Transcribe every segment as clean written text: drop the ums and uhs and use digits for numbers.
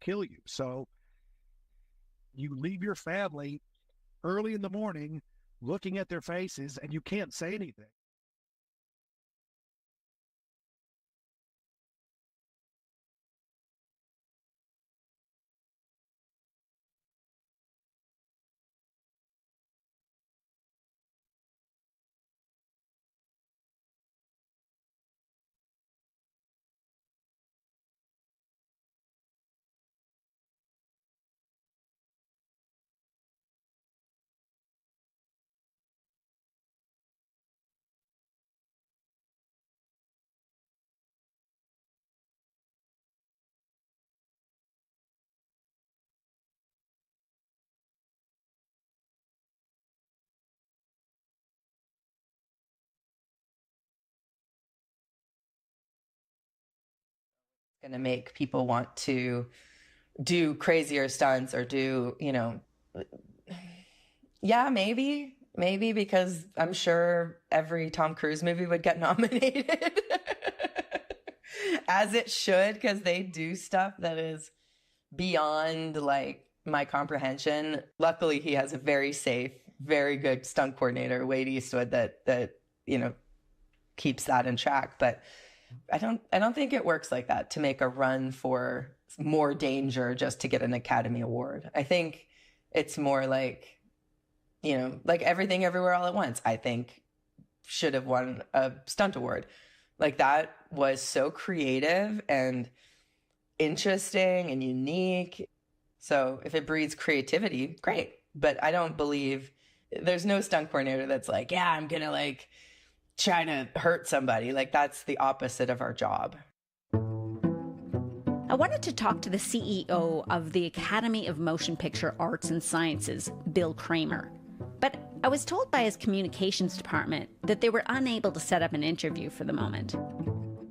kill you. So you leave your family early in the morning looking at their faces and you can't say anything. Going to make people want to do crazier stunts or do, yeah, maybe because I'm sure every Tom Cruise movie would get nominated as it should, because they do stuff that is beyond like my comprehension. Luckily, he has a very safe, very good stunt coordinator, Wade Eastwood, that keeps that in track. But I don't think it works like that, to make a run for more danger just to get an Academy Award. I think it's more like, like Everything Everywhere All at Once, I think should have won a stunt award. Like, that was so creative and interesting and unique. So if it breeds creativity, great. But I don't believe, there's no stunt coordinator that's like, yeah, I'm gonna like try to hurt somebody. Like, that's the opposite of our job. I wanted to talk to the CEO of the Academy of Motion Picture Arts and Sciences, Bill Kramer. But I was told by his communications department that they were unable to set up an interview for the moment.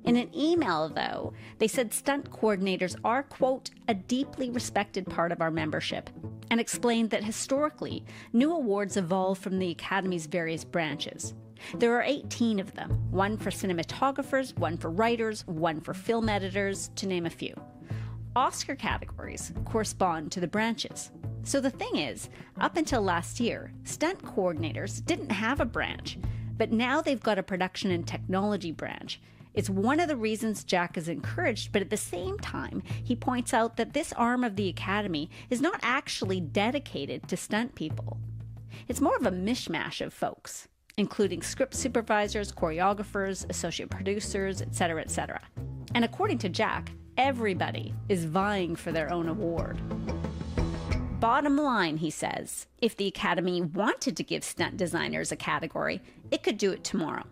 In an email, though, they said stunt coordinators are, quote, a deeply respected part of our membership, and explained that historically, new awards evolve from the Academy's various branches. There are 18 of them, one for cinematographers, one for writers, one for film editors, to name a few. Oscar categories correspond to the branches. So the thing is, up until last year, stunt coordinators didn't have a branch, but now they've got a production and technology branch. It's one of the reasons Jack is encouraged, but at the same time, he points out that this arm of the Academy is not actually dedicated to stunt people. It's more of a mishmash of folks, including script supervisors, choreographers, associate producers, etc., etc. And according to Jack, everybody is vying for their own award. Bottom line, he says, if the Academy wanted to give stunt designers a category, it could do it tomorrow.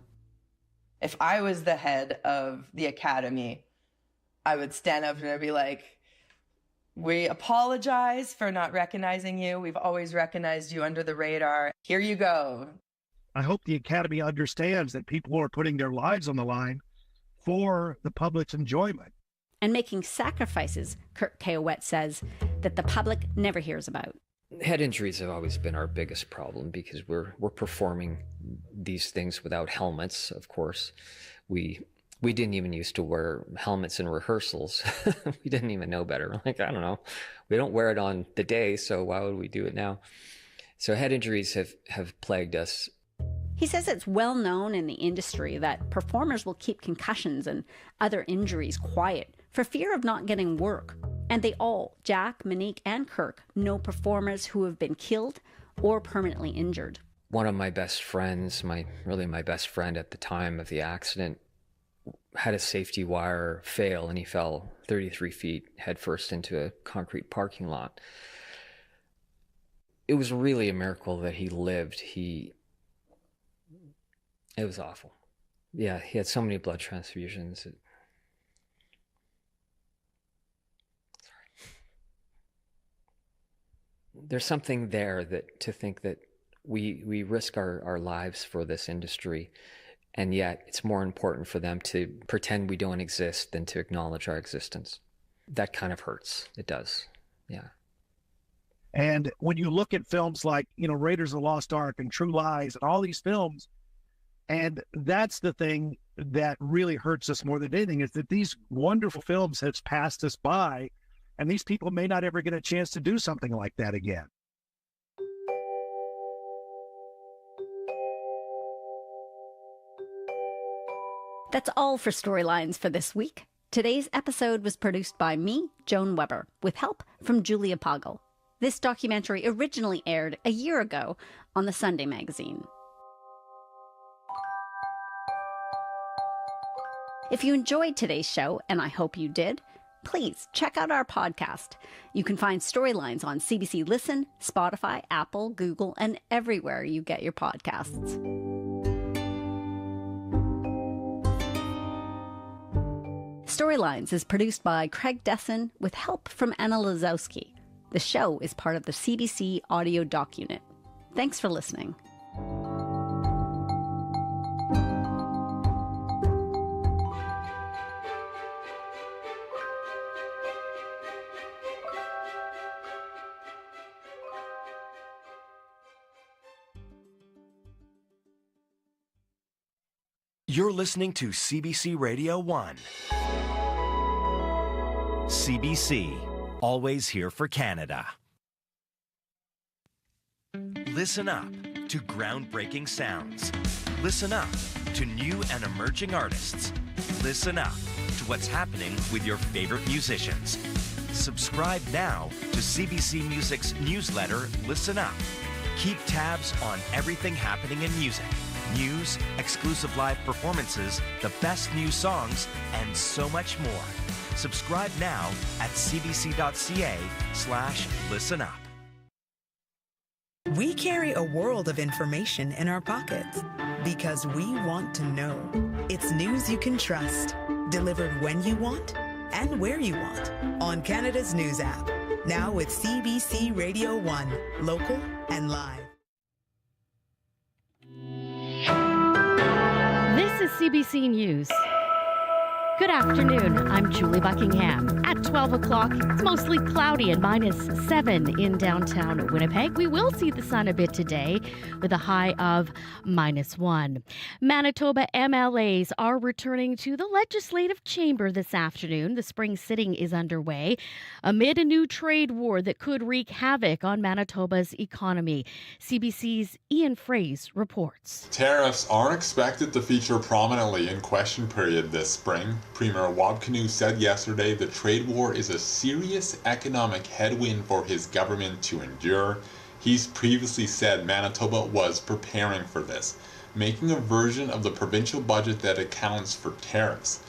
If I was the head of the Academy, I would stand up and I'd be like, we apologize for not recognizing you. We've always recognized you under the radar. Here you go. I hope the Academy understands that people are putting their lives on the line for the public's enjoyment. And making sacrifices, Kurt Kayowet says, that the public never hears about. Head injuries have always been our biggest problem because we're performing these things without helmets, of course. We didn't even used to wear helmets in rehearsals. We didn't even know better. We're like, I don't know. We don't wear it on the day, so why would we do it now? So head injuries have plagued us. He says it's well known in the industry that performers will keep concussions and other injuries quiet for fear of not getting work. And they all, Jack, Monique, and Kirk, know performers who have been killed or permanently injured. One of my best friends, my best friend at the time of the accident, had a safety wire fail and he fell 33 feet headfirst into a concrete parking lot. It was really a miracle that he lived. It was awful. Yeah, he had so many blood transfusions. There's something there that to think that we risk our lives for this industry, and yet it's more important for them to pretend we don't exist than to acknowledge our existence. That kind of hurts. It does. Yeah. And when you look at films like, Raiders of the Lost Ark and True Lies and all these films, and that's the thing that really hurts us more than anything, is that these wonderful films have passed us by And these people may not ever get a chance to do something like that again. That's all for Storylines for this week. Today's episode was produced by me, Joan Weber, with help from Julia Poggle. This documentary originally aired a year ago on the Sunday magazine. If you enjoyed today's show, and I hope you did, please check out our podcast. You can find Storylines on CBC Listen, Spotify, Apple, Google, and everywhere you get your podcasts. Storylines is produced by Craig Desson with help from Anna Lazowski. The show is part of the CBC Audio Doc Unit. Thanks for listening. You're listening to CBC Radio 1. CBC, always here for Canada. Listen up to groundbreaking sounds. Listen up to new and emerging artists. Listen up to what's happening with your favorite musicians. Subscribe now to CBC Music's newsletter, Listen Up. Keep tabs on everything happening in music. News, exclusive live performances, the best new songs, and so much more. Subscribe now at cbc.ca/listenup. We carry a world of information in our pockets because we want to know. It's news you can trust, delivered when you want and where you want on Canada's News app. Now with CBC Radio 1, local and live. This is CBC News. Good afternoon. I'm Julie Buckingham. At 12 o'clock, it's mostly cloudy and -7 in downtown Winnipeg. We will see the sun a bit today with a high of -1. Manitoba MLAs are returning to the legislative chamber this afternoon. The spring sitting is underway amid a new trade war that could wreak havoc on Manitoba's economy. CBC's Ian Fraze reports. Tariffs aren't expected to feature prominently in question period this spring. Premier Wabkanu said yesterday the trade war is a serious economic headwind for his government to endure. He's previously said Manitoba was preparing for this, making a version of the provincial budget that accounts for tariffs.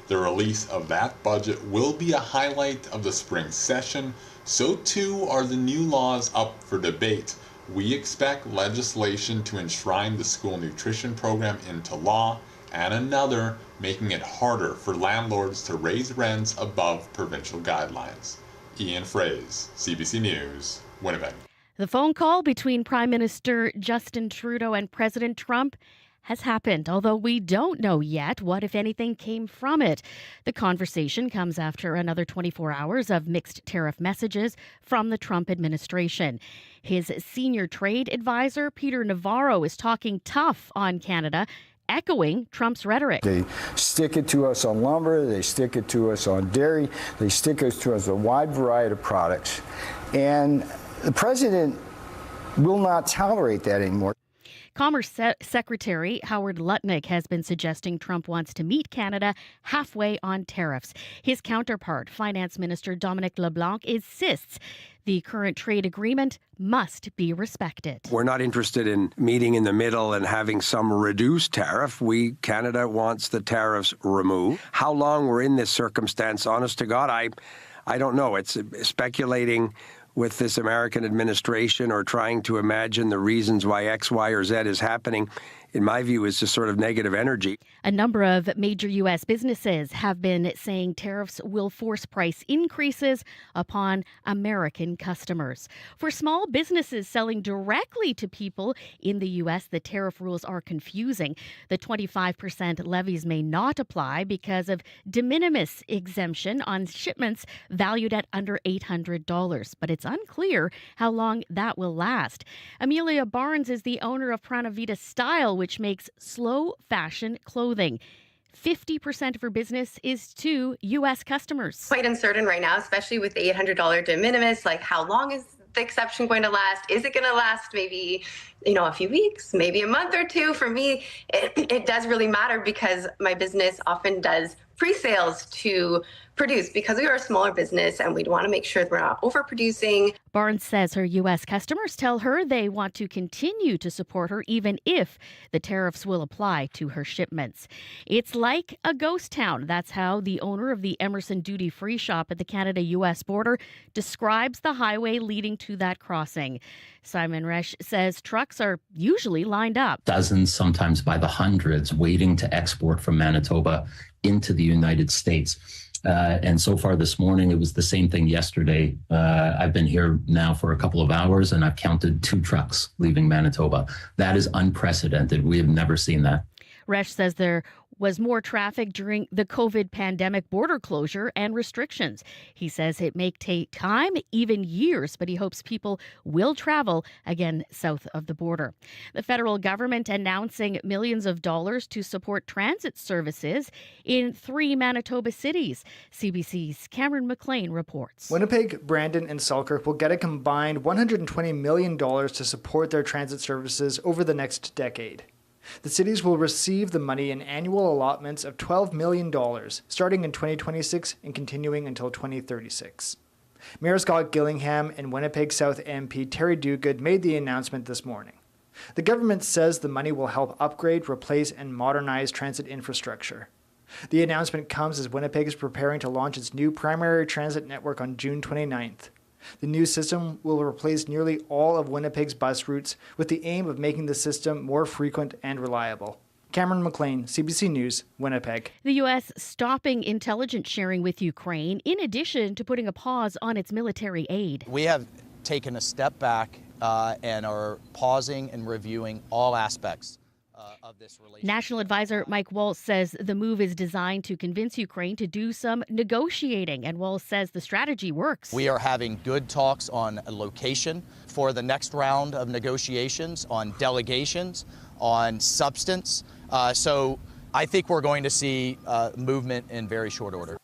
The release of that budget will be a highlight of the spring session. So too are the new laws up for debate. We expect legislation to enshrine the school nutrition program into law, and another making it harder for landlords to raise rents above provincial guidelines. Ian Fraze, CBC News, Winnipeg. The phone call between Prime Minister Justin Trudeau and President Trump has happened, although we don't know yet what, if anything, came from it. The conversation comes after another 24 hours of mixed tariff messages from the Trump administration. His senior trade advisor, Peter Navarro, is talking tough on Canada, echoing Trump's rhetoric. They stick it to us on lumber, they stick it to us on dairy, they stick it to us a wide variety of products. And the president will not tolerate that anymore. Commerce Secretary Howard Lutnick has been suggesting Trump wants to meet Canada halfway on tariffs. His counterpart, Finance Minister Dominic LeBlanc, insists the current trade agreement must be respected. We're not interested in meeting in the middle and having some reduced tariff. Canada wants the tariffs removed. How long we're in this circumstance, honest to God, I don't know. It's speculating with this American administration or trying to imagine the reasons why X, Y, or Z is happening, in my view, is just sort of negative energy. A number of major U.S. businesses have been saying tariffs will force price increases upon American customers. For small businesses selling directly to people in the U.S., the tariff rules are confusing. The 25% levies may not apply because of de minimis exemption on shipments valued at under $800, but it's unclear how long that will last. Amelia Barnes is the owner of Pranavita Style, which makes slow fashion clothing. 50% of her business is to U.S. customers. Quite uncertain right now, especially with the $800 de minimis. Like, how long is the exception going to last? Is it going to last maybe, a few weeks, maybe a month or two? For me, it does really matter because my business often does pre-sales to produce because we are a smaller business and we'd want to make sure that we're not overproducing. Barnes says her U.S. customers tell her they want to continue to support her even if the tariffs will apply to her shipments. It's like a ghost town. That's how the owner of the Emerson Duty Free Shop at the Canada-U.S. border describes the highway leading to that crossing. Simon Resch says trucks are usually lined up. Dozens, sometimes by the hundreds, waiting to export from Manitoba into the United States. And so far this morning, it was the same thing yesterday. I've been here now for a couple of hours and I've counted 2 trucks leaving Manitoba. That is unprecedented. We have never seen that. Resch says there was more traffic during the COVID pandemic border closure and restrictions. He says it may take time, even years, but he hopes people will travel again south of the border. The federal government announcing millions of dollars to support transit services in 3 Manitoba cities. CBC's Cameron McLean reports. Winnipeg, Brandon, and Selkirk will get a combined $120 million to support their transit services over the next decade. The cities will receive the money in annual allotments of $12 million, starting in 2026 and continuing until 2036. Mayor Scott Gillingham and Winnipeg South MP Terry Duguid made the announcement this morning. The government says the money will help upgrade, replace, and modernize transit infrastructure. The announcement comes as Winnipeg is preparing to launch its new primary transit network on June 29th. The new system will replace nearly all of Winnipeg's bus routes with the aim of making the system more frequent and reliable. Cameron McLean, CBC News, Winnipeg. The U.S. stopping intelligence sharing with Ukraine in addition to putting a pause on its military aid. We have taken a step back and are pausing and reviewing all aspects of this relationship. National Advisor Mike Waltz says the move is designed to convince Ukraine to do some negotiating, and Waltz says the strategy works. We are having good talks on a location for the next round of negotiations, on delegations, on substance. So I think we're going to see movement in very short order.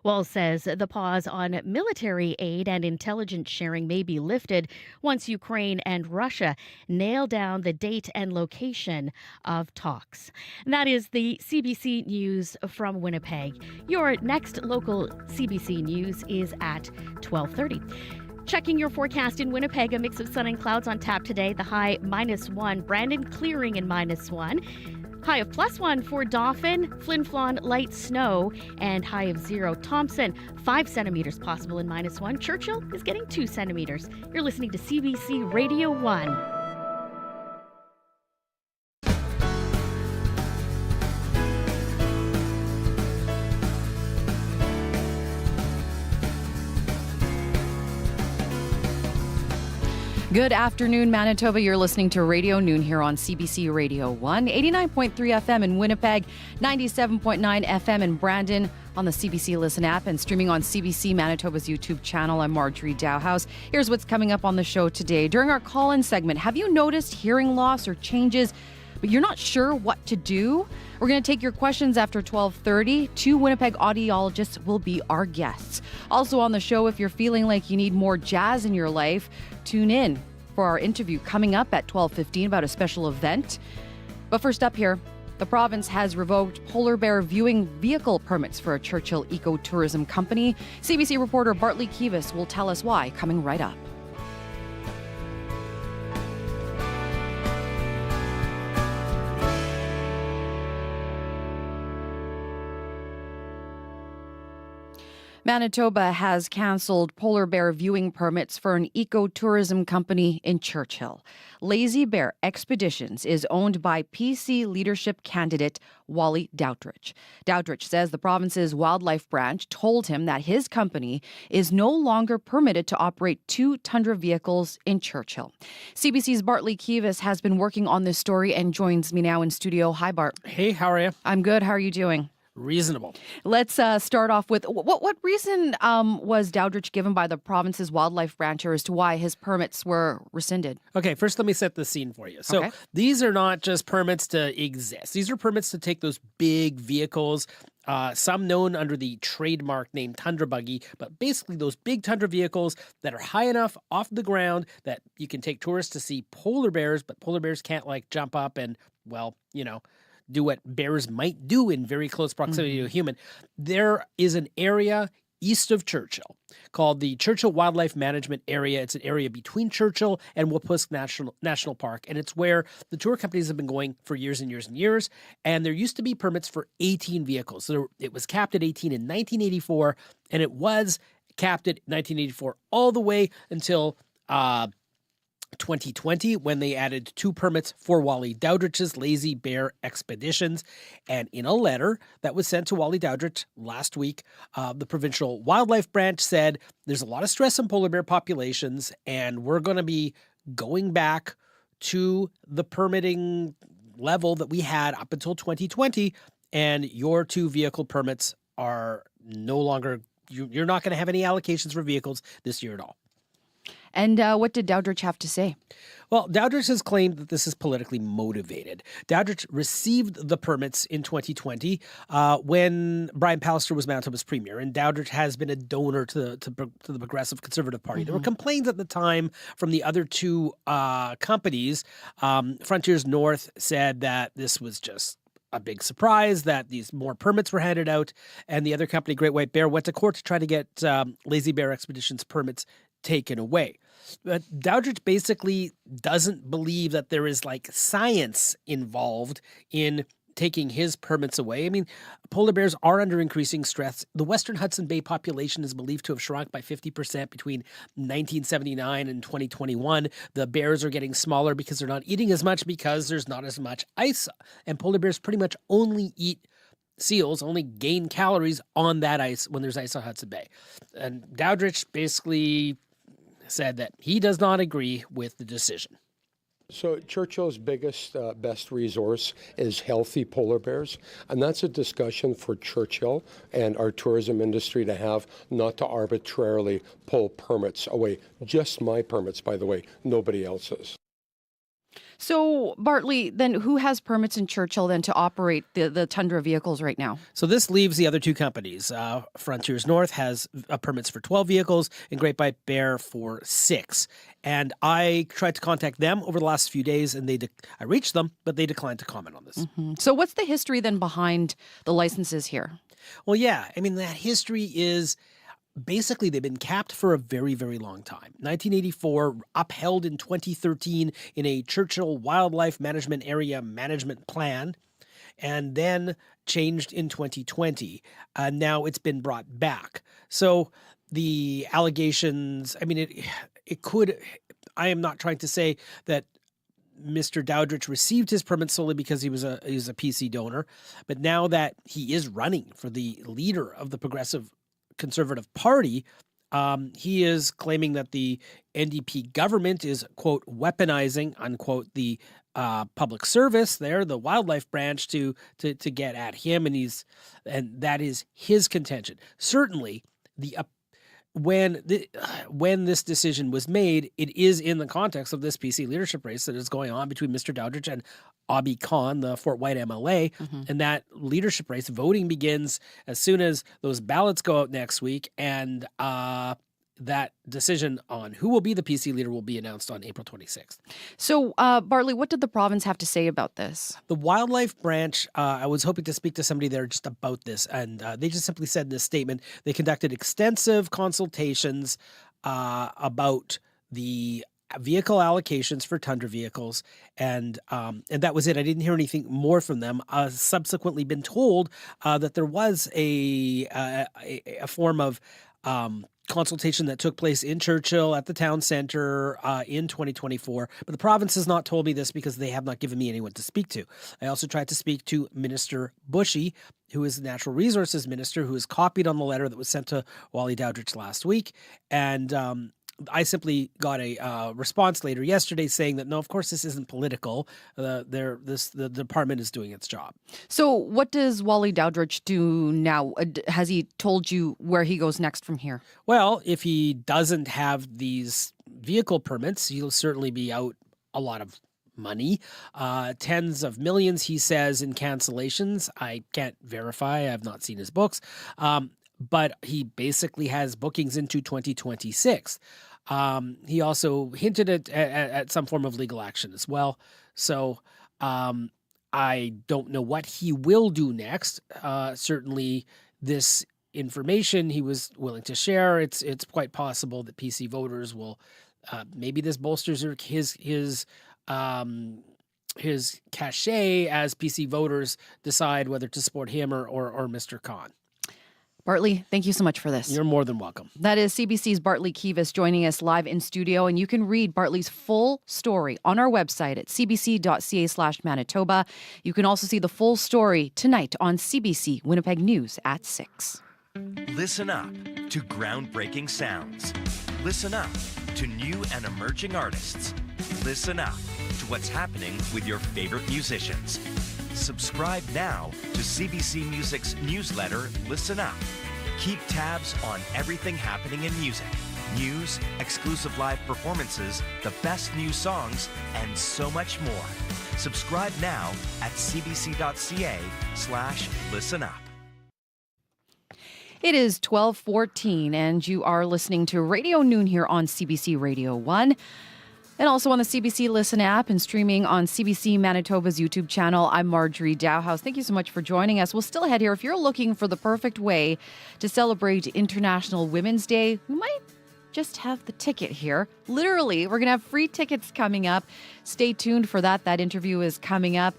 Walz says the pause on military aid and intelligence sharing may be lifted once Ukraine and Russia nail down the date and location of talks. And that is the CBC News from Winnipeg. Your next local CBC News is at 12:30. Checking your forecast in Winnipeg, a mix of sun and clouds on tap today. The high -1. Brandon clearing in -1. High of +1 for Dauphin, Flin Flon light snow, and high of 0. Thompson, 5 centimeters possible in -1. Churchill is getting 2 centimeters. You're listening to CBC Radio 1. Good afternoon, Manitoba. You're listening to Radio Noon here on CBC Radio 1, 89.3 FM in Winnipeg, 97.9 FM in Brandon on the CBC Listen app and streaming on CBC Manitoba's YouTube channel. I'm Marjorie Dowhouse. Here's what's coming up on the show today. During our call-in segment, have you noticed hearing loss or changes, but you're not sure what to do? We're going to take your questions after 12:30. 2 Winnipeg audiologists will be our guests. Also on the show, if you're feeling like you need more jazz in your life, tune in for our interview coming up at 12:15 about a special event. But first up here, the province has revoked polar bear viewing vehicle permits for a Churchill ecotourism company. CBC reporter Bartley Kivas will tell us why, coming right up. Manitoba has cancelled polar bear viewing permits for an ecotourism company in Churchill. Lazy Bear Expeditions is owned by PC leadership candidate Wally Doutridge. Doutridge says the province's wildlife branch told him that his company is no longer permitted to operate 2 Tundra vehicles in Churchill. CBC's Bartley Kivas has been working on this story and joins me now in studio. Hi, Bart. Hey, how are you? I'm good. How are you doing? reasonable. Let's start off with what reason was Dowdridge given by the province's wildlife brancher as to why his permits were rescinded? Okay, first let me set the scene for you. So these are not just permits to exist. These are permits to take those big vehicles, some known under the trademark name Tundra Buggy, but basically those big Tundra vehicles that are high enough off the ground that you can take tourists to see polar bears, but polar bears can't like jump up and, well, do what bears might do in very close proximity to a human. There is an area east of Churchill called the Churchill Wildlife Management Area. It's an area between Churchill and Wapusk National Park, and it's where the tour companies have been going for years and years and years. And there used to be permits for 18 vehicles. So it was capped at 18 in 1984, and it was capped at 1984 all the way until 2020, when they added 2 permits for Wally Dowdridge's Lazy Bear Expeditions. And in a letter that was sent to Wally Dowdridge last week, the provincial wildlife branch said there's a lot of stress on polar bear populations, and we're going to be going back to the permitting level that we had up until 2020, and your 2 vehicle permits are no longer, you're not going to have any allocations for vehicles this year at all. And what did Dowdridge have to say? Well, Dowdridge has claimed that this is politically motivated. Dowdridge received the permits in 2020 when Brian Pallister was Manitoba's premier, and Dowdridge has been a donor to the Progressive Conservative Party. There were complaints at the time from the other 2 companies. Frontiers North said that this was just a big surprise, that these more permits were handed out, and the other company, Great White Bear, went to court to try to get Lazy Bear Expeditions permits taken away. But Dowdridge basically doesn't believe that there is like science involved in taking his permits away. I mean, polar bears are under increasing stress. The Western Hudson Bay population is believed to have shrunk by 50% between 1979 and 2021. The bears are getting smaller because they're not eating as much, because there's not as much ice. And polar bears pretty much only eat seals, only gain calories on that ice when there's ice on Hudson Bay. And Dowdridge basically said that he does not agree with the decision. So Churchill's biggest, best resource is healthy polar bears, and that's a discussion for Churchill and our tourism industry to have, not to arbitrarily pull permits away. Just my permits, by the way, nobody else's. So, Bartley, then who has permits in Churchill then to operate the Tundra vehicles right now? So this leaves the other 2 companies. Frontiers North has permits for 12 vehicles and Great White Bear for 6. And I tried to contact them over the last few days, and I reached them, but they declined to comment on this. So what's the history then behind the licenses here? Well, yeah, I mean, that history is basically they've been capped for a very, very long time. 1984, upheld in 2013 in a Churchill Wildlife Management Area Management Plan, and then changed in 2020. Now it's been brought back. So the allegations, I mean, it could, I am not trying to say that Mr. Dowdridge received his permit solely because he was a PC donor, but now that he is running for the leader of the Progressive Conservative Party, he is claiming that the NDP government is, quote, weaponizing, unquote, the public service there, the wildlife branch, to get at him, and that is his contention. Certainly, when this decision was made, it is in the context of this PC leadership race that is going on between Mr. Dowdridge and Abhi Khan, the Fort White MLA, and that leadership race, voting begins as soon as those ballots go out next week, and that decision on who will be the PC leader will be announced on April 26th. So, Bartley, what did the province have to say about this? The wildlife branch, I was hoping to speak to somebody there just about this, and they just simply said in this statement, they conducted extensive consultations about the vehicle allocations for Tundra vehicles, and that was it. I didn't hear anything more from them. Subsequently been told that there was a form of consultation that took place in Churchill at the town center in 2024, but the province has not told me this because they have not given me anyone to speak to. I also tried to speak to Minister Bushy, who is the Natural Resources Minister, who is copied on the letter that was sent to Wally Dowdridge last week, and I simply got a response later yesterday saying that, no, of course, this isn't political. The department is doing its job. So what does Wally Dowdrich do now? Has he told you where he goes next from here? Well, if he doesn't have these vehicle permits, he'll certainly be out a lot of money, tens of millions, he says, in cancellations. I can't verify. I have not seen his books. But he basically has bookings into 2026. He also hinted at some form of legal action as well. So I don't know what he will do next. Certainly this information he was willing to share. It's quite possible that PC voters will, maybe this bolsters his cachet as PC voters decide whether to support him or Mr. Khan. Bartley, thank you so much for this. You're more than welcome. That is CBC's Bartley Kivas joining us live in studio, and you can read Bartley's full story on our website at cbc.ca/Manitoba. You can also see the full story tonight on CBC Winnipeg News at 6. Listen up to groundbreaking sounds. Listen up to new and emerging artists. Listen up to what's happening with your favorite musicians. Subscribe now to CBC Music's newsletter, Listen Up. Keep tabs on everything happening in music. News, exclusive live performances, the best new songs, and so much more. Subscribe now at cbc.ca/listen up. It is 12:14, and you are listening to Radio Noon here on CBC Radio 1. And also on the CBC Listen app and streaming on CBC Manitoba's YouTube channel. I'm Marjorie Dowhouse. Thank you so much for joining us. We'll still ahead here. If you're looking for the perfect way to celebrate International Women's Day, we might just have the ticket here. Literally, we're going to have free tickets coming up. Stay tuned for that. That interview is coming up.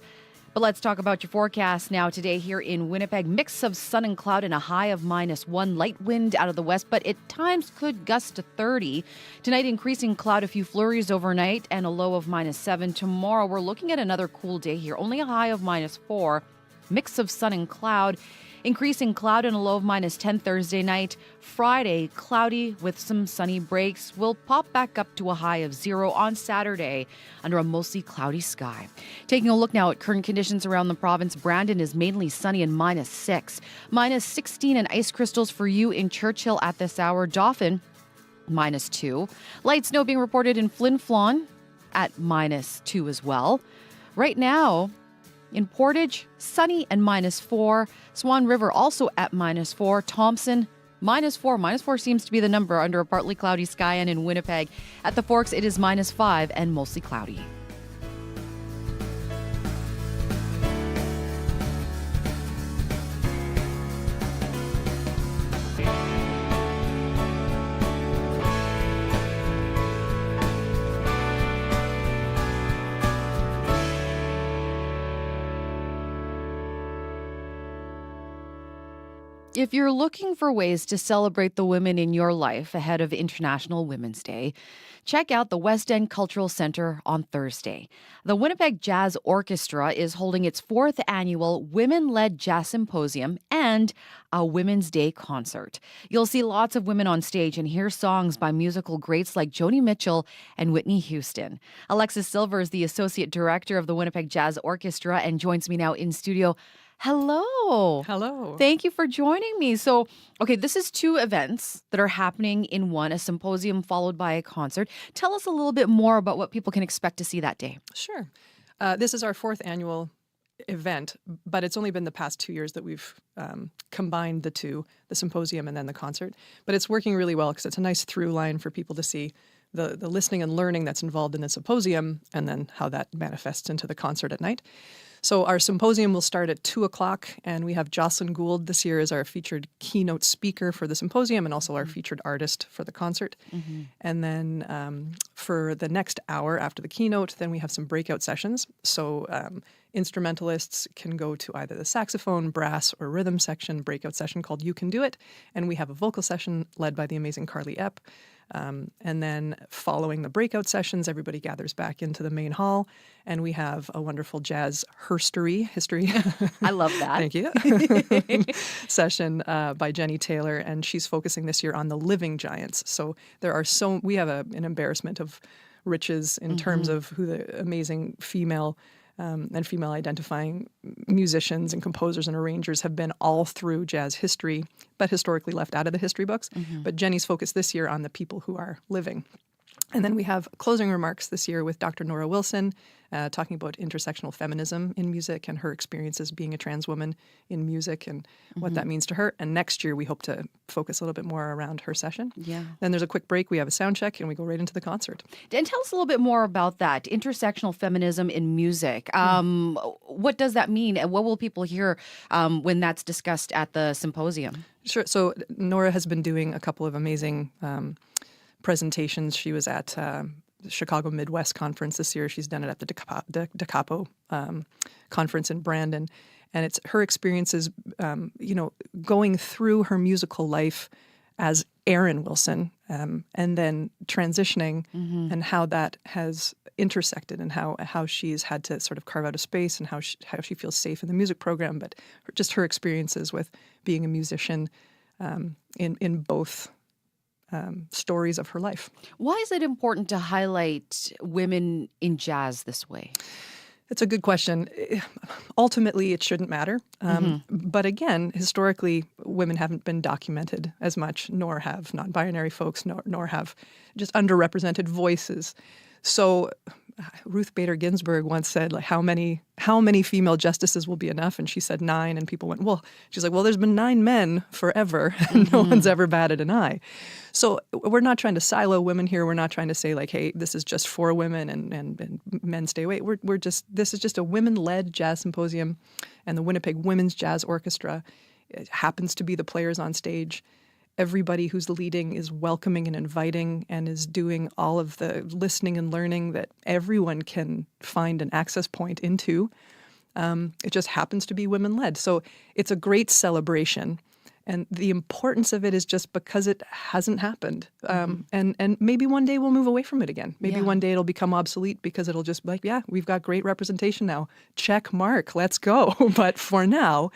But let's talk about your forecast now today here in Winnipeg. Mix of sun and cloud and a high of -1. Light wind out of the west, but at times could gust to 30. Tonight, increasing cloud, a few flurries overnight, and a low of -7. Tomorrow, we're looking at another cool day here. Only a high of -4. Mix of sun and cloud. Increasing cloud and a low of -10 Thursday night. Friday, cloudy with some sunny breaks. Will pop back up to a high of 0 on Saturday under a mostly cloudy sky. Taking a look now at current conditions around the province. Brandon is mainly sunny and -6. -16 and ice crystals for you in Churchill at this hour. Dauphin, -2. Light snow being reported in Flin Flon at -2 as well. Right now, in Portage, sunny and -4. Swan River also at -4. Thompson, -4. -4 seems to be the number under a partly cloudy sky. And in Winnipeg, at the Forks, it is -5 and mostly cloudy. If you're looking for ways to celebrate the women in your life ahead of International Women's Day, check out the West End Cultural Centre on Thursday. The Winnipeg Jazz Orchestra is holding its 4th annual Women-Led Jazz Symposium and a Women's Day concert. You'll see lots of women on stage and hear songs by musical greats like Joni Mitchell and Whitney Houston. Alexis Silver is the Associate Director of the Winnipeg Jazz Orchestra and joins me now in studio. Hello. Hello. Thank you for joining me. So, okay, this is 2 events that are happening in one, a symposium followed by a concert. Tell us a little bit more about what people can expect to see that day. Sure. This is our 4th annual event, but it's only been the past 2 years that we've combined the two, the symposium and then the concert. But it's working really well because it's a nice through line for people to see the listening and learning that's involved in the symposium and then how that manifests into the concert at night. So our symposium will start at 2 o'clock, and we have Jocelyn Gould this year as our featured keynote speaker for the symposium and also our featured artist for the concert. Mm-hmm. And then for the next hour after the keynote, then we have some breakout sessions. So instrumentalists can go to either the saxophone, brass, or rhythm section breakout session called You Can Do It. And we have a vocal session led by the amazing Carly Epp. And then following the breakout sessions, everybody gathers back into the main hall, and we have a wonderful jazz history. I love that. Thank you. Session by Jenny Taylor, and she's focusing this year on the living giants. So we have an embarrassment of riches in terms of who the amazing female and female identifying musicians and composers and arrangers have been all through jazz history, but historically left out of the history books. But Jenny's focused this year on the people who are living. And then we have closing remarks this year with Dr. Nora Wilson, talking about intersectional feminism in music and her experiences being a trans woman in music and what that means to her. And next year we hope to focus a little bit more around her session. Yeah. Then there's a quick break. We have a sound check and we go right into the concert. And tell us a little bit more about that, intersectional feminism in music. What does that mean? And what will people hear when that's discussed at the symposium? Sure. So Nora has been doing a couple of amazing presentations. She was at the Chicago Midwest Conference this year. She's done it at the Da Capo conference in Brandon. And it's her experiences, going through her musical life as Erin Wilson and then transitioning and how that has intersected and how she's had to sort of carve out a space and how she feels safe in the music program, but just her experiences with being a musician in both stories of her life. Why is it important to highlight women in jazz this way? It's a good question. Ultimately, it shouldn't matter. But again, historically, women haven't been documented as much, nor have non-binary folks, nor have just underrepresented voices. So Ruth Bader Ginsburg once said, like, how many female justices will be enough? And she said 9, and people went, well, she's like, well, there's been 9 men forever, and no one's ever batted an eye. So we're not trying to silo women here. We're not trying to say, like, hey, this is just for women and men stay away. This is just a women-led jazz symposium, and the Winnipeg Women's Jazz Orchestra happens to be the players on stage. Everybody who's leading is welcoming and inviting and is doing all of the listening and learning that everyone can find an access point into. It just happens to be women-led. So it's a great celebration. And the importance of it is just because it hasn't happened. And maybe one day we'll move away from it again. Maybe one day it'll become obsolete because it'll just be like, yeah, we've got great representation now. Check mark, let's go. But for now,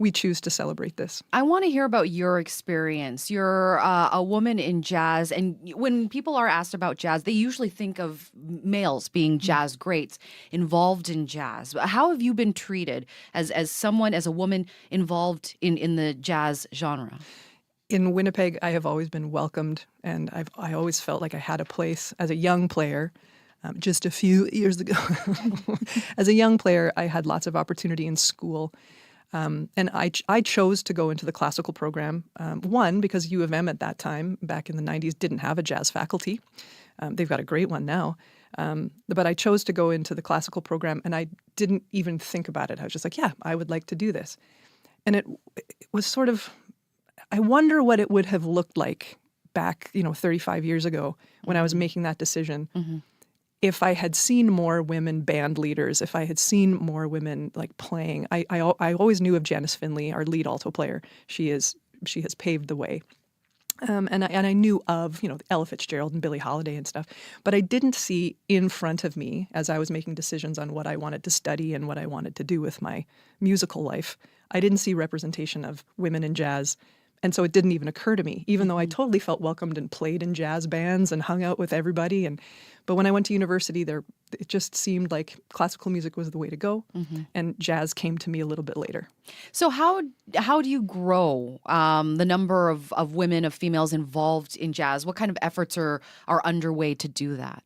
we choose to celebrate this. I want to hear about your experience. You're a woman in jazz, and when people are asked about jazz, they usually think of males being jazz greats involved in jazz. How have you been treated as a woman involved in the jazz genre? In Winnipeg, I have always been welcomed, and I always felt like I had a place as a young player. Just a few years ago, as a young player, I had lots of opportunity in school. And I chose to go into the classical program, one, because U of M at that time, back in the 90s, didn't have a jazz faculty. They've got a great one now. But I chose to go into the classical program, and I didn't even think about it. I was just like, yeah, I would like to do this. And it was sort of, I wonder what it would have looked like back, 35 years ago when I was making that decision. If I had seen more women band leaders, if I had seen more women like playing, I always knew of Janice Finley, our lead alto player. She has paved the way. And I knew of, Ella Fitzgerald and Billie Holiday and stuff, but I didn't see in front of me as I was making decisions on what I wanted to study and what I wanted to do with my musical life. I didn't see representation of women in jazz. And so it didn't even occur to me, even though I totally felt welcomed and played in jazz bands and hung out with everybody. But when I went to university, it just seemed like classical music was the way to go, and jazz came to me a little bit later. So how do you grow the number of women, of females involved in jazz? What kind of efforts are underway to do that?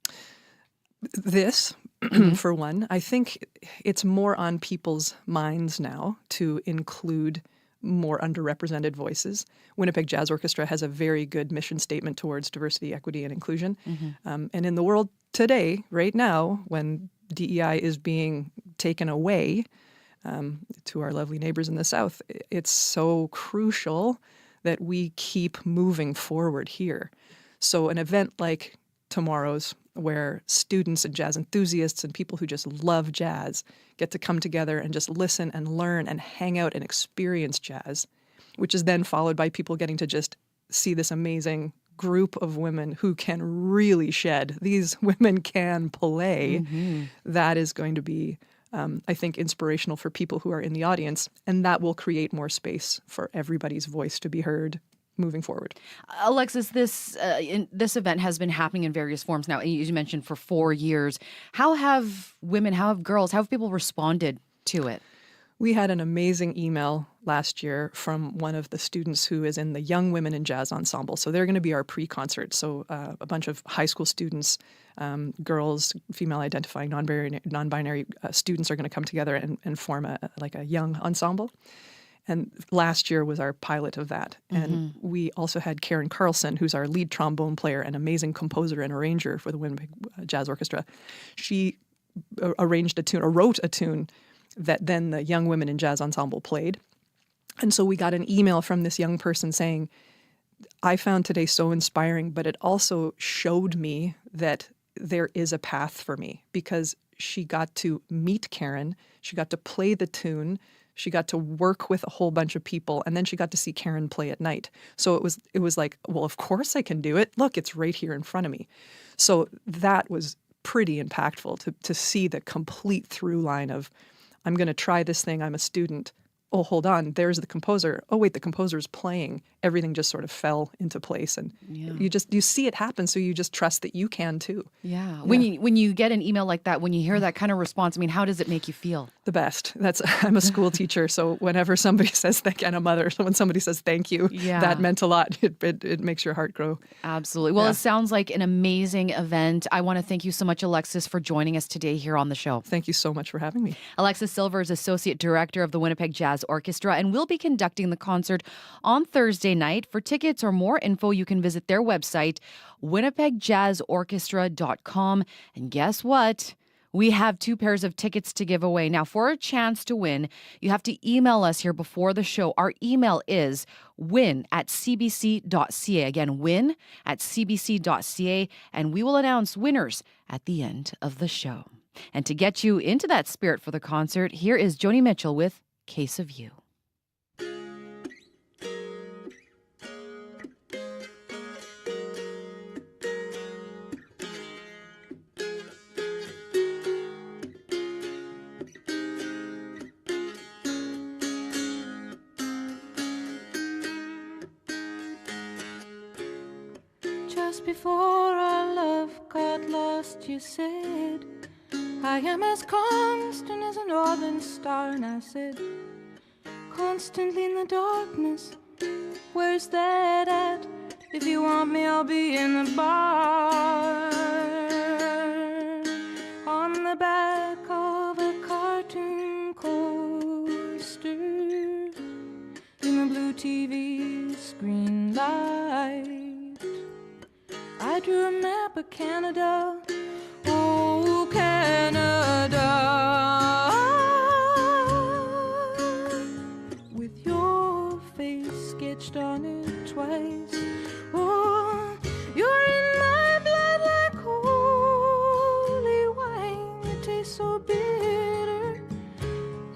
This, for one, I think it's more on people's minds now to include more underrepresented voices. Winnipeg Jazz Orchestra has a very good mission statement towards diversity, equity, and inclusion. And in the world today, right now, when DEI is being taken away to our lovely neighbors in the South, it's so crucial that we keep moving forward here. So an event like tomorrow's, where students and jazz enthusiasts and people who just love jazz get to come together and just listen and learn and hang out and experience jazz, which is then followed by people getting to just see this amazing group of women who can really shed. These women can play. That is going to be, I think, inspirational for people who are in the audience, and that will create more space for everybody's voice to be heard moving forward. Alexis, this event has been happening in various forms now. You mentioned for 4 years. How have women, how have girls, how have people responded to it? We had an amazing email last year from one of the students who is in the Young Women in Jazz Ensemble. So they're going to be our pre-concert. So a bunch of high school students, girls, female-identifying, non-binary students are going to come together and form a young ensemble. And last year was our pilot of that. And we also had Karen Carlson, who's our lead trombone player and amazing composer and arranger for the Winnipeg Jazz Orchestra. She arranged a tune, or wrote a tune that then the Young Women in Jazz Ensemble played. And so we got an email from this young person saying, I found today so inspiring, but it also showed me that there is a path for me, because she got to meet Karen, she got to play the tune, she got to work with a whole bunch of people, and then she got to see Karen play at night. So it was like, well, of course I can do it. Look, it's right here in front of me. So that was pretty impactful to see the complete through line of, I'm going to try this thing. I'm a student. Oh, hold on. There's the composer. Oh, wait, the composer's playing. Everything just sort of fell into place. And you see it happen. So you just trust that you can too. Yeah. When you get an email like that, when you hear that kind of response, I mean, how does it make you feel? The best. I'm a school teacher. So whenever somebody says thank you, and a mother, so when somebody says thank you, that meant a lot. It makes your heart grow. Absolutely. Well, it sounds like an amazing event. I want to thank you so much, Alexis, for joining us today here on the show. Thank you so much for having me. Alexis Silver is Associate Director of the Winnipeg Jazz Orchestra, and will be conducting the concert on Thursday night. For tickets or more info, you can visit their website, winnipegjazzorchestra.com. And guess what? We have 2 pairs of tickets to give away. Now, for a chance to win, you have to email us here before the show. Our email is win@cbc.ca. Again, win@cbc.ca. And we will announce winners at the end of the show. And to get you into that spirit for the concert, here is Joni Mitchell with Case of You. Just before our love got lost, you said, I am as constant as a northern star. And I said, constantly in the darkness, where's that at? If you want me, I'll be in the bar. On the back of a cartoon coaster, in the blue TV screen light, I drew a map of Canada. Oh, Canada, with your face sketched on it twice. Oh, you're in my blood like holy wine. It tastes so bitter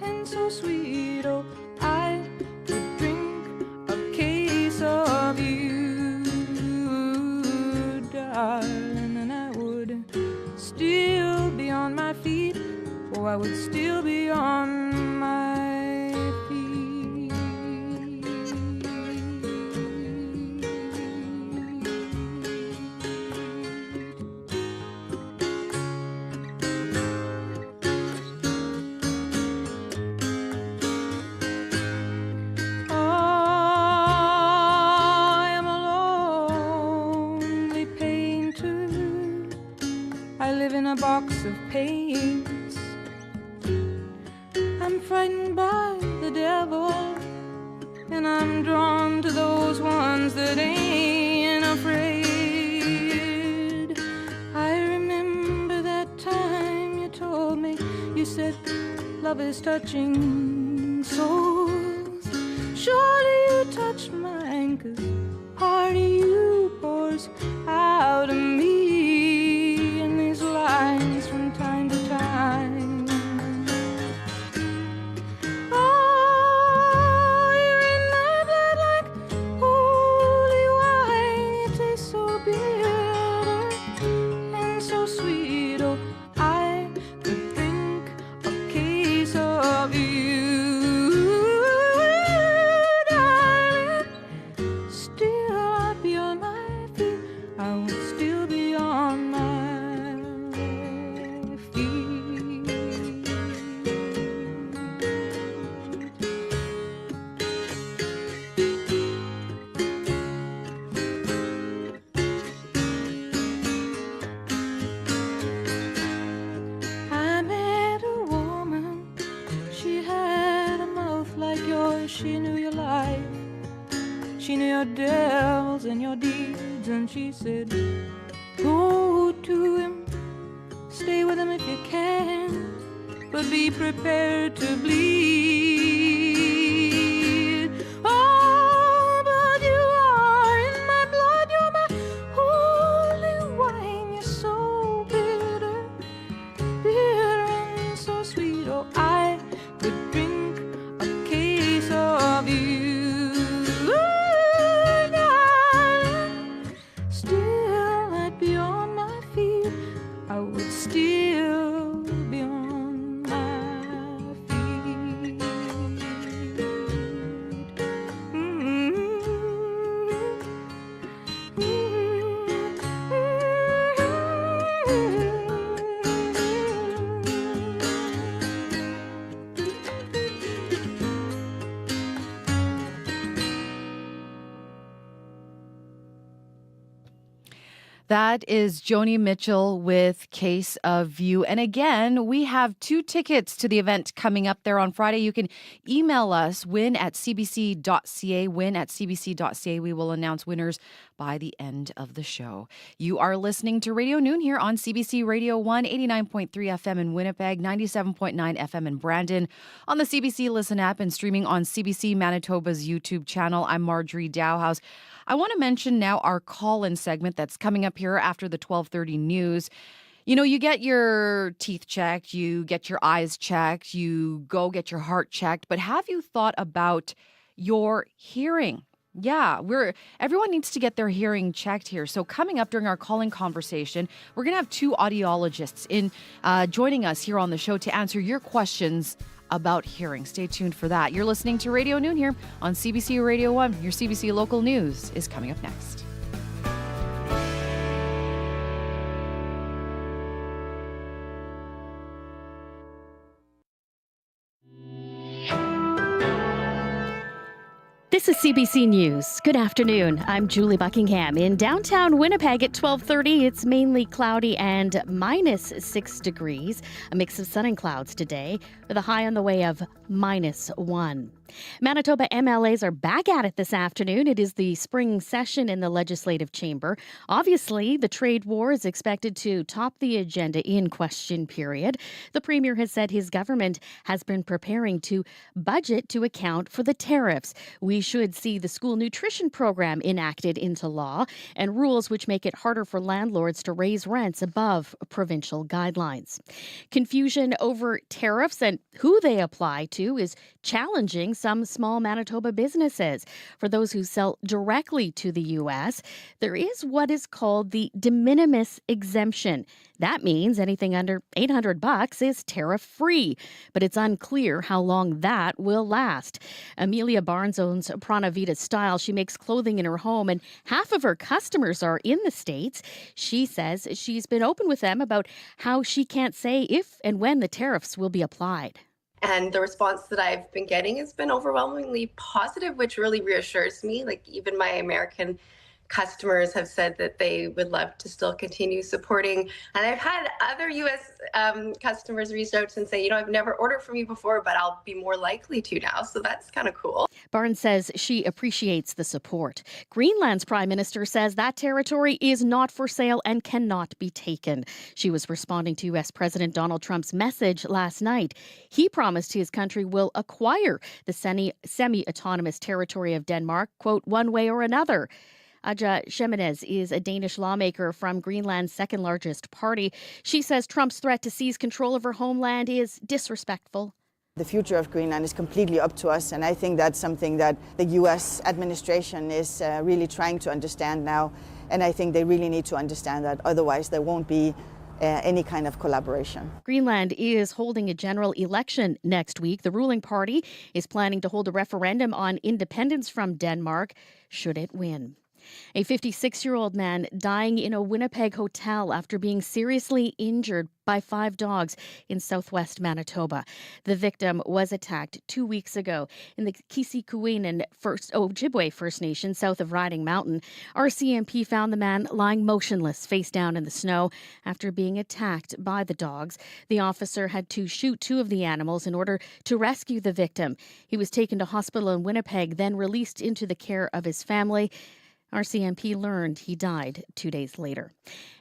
and so sweet. Oh, I could drink a case of you, darling, and I would still be on my feet. Oh, I would still be on my feet. I am a lonely painter. I live in a box of paints. I'm frightened by the devil, and I'm drawn to those ones that ain't afraid. I remember that time you told me, you said, love is touching souls. Surely you touch mine, 'cause part of you pours out of me in these lines from time to time. Oh, you're in my blood like holy wine. It tastes so your devils and your deeds. And she said, go to him, stay with him if you can, but be prepared to bleed. Oh, but you are in my blood, you're my holy wine. You're so bitter, bitter and so sweet. Oh, I could drink a case of you, darling. Still I'd be on my feet, I would still be on my feet. That is Joni Mitchell with Case of You. And again, we have 2 tickets to the event coming up there on Friday. You can email us, win@cbc.ca, win@cbc.ca. We will announce winners by the end of the show. You are listening to Radio Noon here on CBC Radio 1, 89.3 FM in Winnipeg, 97.9 FM in Brandon, on the CBC Listen app and streaming on CBC Manitoba's YouTube channel. I'm Marjorie Dowhouse. I want to mention now our call-in segment that's coming up here after the 12:30 news. You know, you get your teeth checked, you get your eyes checked, you go get your heart checked, but have you thought about your hearing? Yeah, everyone needs to get their hearing checked here. So coming up during our call-in conversation, we're going to have 2 audiologists joining us here on the show to answer your questions about hearing. Stay tuned for that. You're listening to Radio Noon here on CBC Radio 1. Your CBC local news is coming up next. This is CBC News. Good afternoon. I'm Julie Buckingham. In downtown Winnipeg at 12:30, it's mainly cloudy and -6 degrees. A mix of sun and clouds today with a high on the way of -1. Manitoba MLAs are back at it this afternoon. It is the spring session in the Legislative Chamber. Obviously, the trade war is expected to top the agenda in question period. The Premier has said his government has been preparing to budget to account for the tariffs. We should see the school nutrition program enacted into law and rules which make it harder for landlords to raise rents above provincial guidelines. Confusion over tariffs and who they apply to is challenging some small Manitoba businesses. For those who sell directly to the U.S., there is what is called the de minimis exemption. That means anything under $800 is tariff-free, but it's unclear how long that will last. Amelia Barnes owns Prana Vita Style. She makes clothing in her home, and half of her customers are in the States. She says she's been open with them about how she can't say if and when the tariffs will be applied. And the response that I've been getting has been overwhelmingly positive, which really reassures me. Like, even my American customers have said that they would love to still continue supporting. And I've had other U.S. Customers reach out and say, I've never ordered from you before, but I'll be more likely to now. So that's kind of cool. Barnes says she appreciates the support. Greenland's Prime Minister says that territory is not for sale and cannot be taken. She was responding to U.S. President Donald Trump's message last night. He promised his country will acquire the semi-autonomous territory of Denmark, quote, one way or another. Aja Shemenez is a Danish lawmaker from Greenland's second largest party. She says Trump's threat to seize control of her homeland is disrespectful. The future of Greenland is completely up to us, and I think that's something that the U.S. administration is really trying to understand now. And I think they really need to understand that, otherwise there won't be any kind of collaboration. Greenland is holding a general election next week. The ruling party is planning to hold a referendum on independence from Denmark, should it win. A 56-year-old man dying in a Winnipeg hotel after being seriously injured by 5 dogs in southwest Manitoba. The victim was attacked 2 weeks ago in the Kisikuinen Ojibwe First Nation south of Riding Mountain. RCMP found the man lying motionless, face down in the snow after being attacked by the dogs. The officer had to shoot 2 of the animals in order to rescue the victim. He was taken to hospital in Winnipeg, then released into the care of his family. RCMP learned he died 2 days later.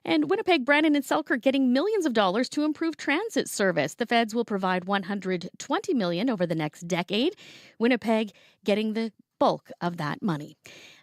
And Winnipeg, Brandon, and Selkirk getting millions of dollars to improve transit service. The feds will provide $120 million over the next decade. Winnipeg getting the bulk of that money.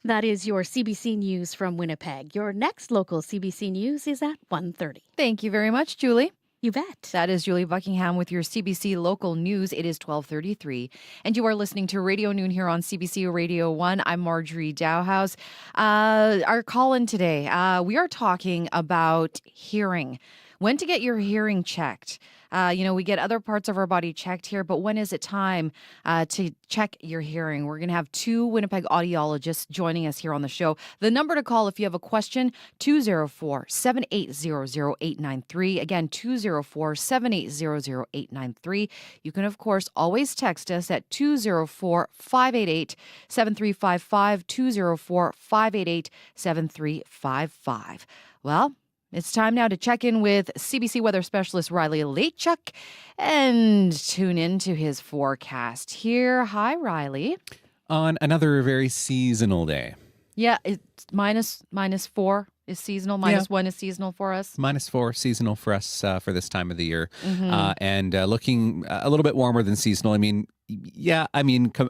That is your CBC News from Winnipeg. Your next local CBC News is at 1:30. Thank you very much, Julie. You bet. That is Julie Buckingham with your CBC local news. It is 12:33, and you are listening to Radio Noon here on CBC Radio 1. I'm Marjorie Dowhouse. Our call-in today, we are talking about hearing. When to get your hearing checked. We get other parts of our body checked here, but when is it time to check your hearing? We're going to have 2 Winnipeg audiologists joining us here on the show. The number to call if you have a question, 204-780-0893. Again, 204-780-0893. You can, of course, always text us at 204-588-7355, 204-588-7355. Well, it's time now to check in with CBC weather specialist Riley Leitchuk and tune in to his forecast here. Hi, Riley. On another very seasonal day. Yeah, it's minus 4 is seasonal. Minus 1 is seasonal for us. -4 seasonal for us for this time of the year. Mhm. And looking a little bit warmer than seasonal.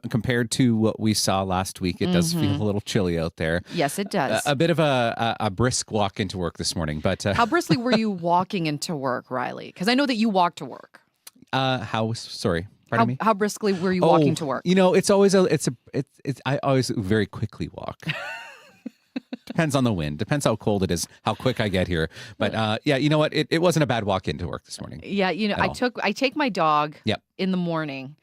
Compared to what we saw last week, it does feel a little chilly out there. Yes, it does. A bit of a brisk walk into work this morning. But How briskly were you walking into work, Riley? Because I know that you walk to work. Sorry. Pardon me? How briskly were you walking to work? It's always I always very quickly walk. Depends on the wind. Depends how cold it is, how quick I get here. But you know what? It wasn't a bad walk into work this morning. Yeah, I take my dog in the morning.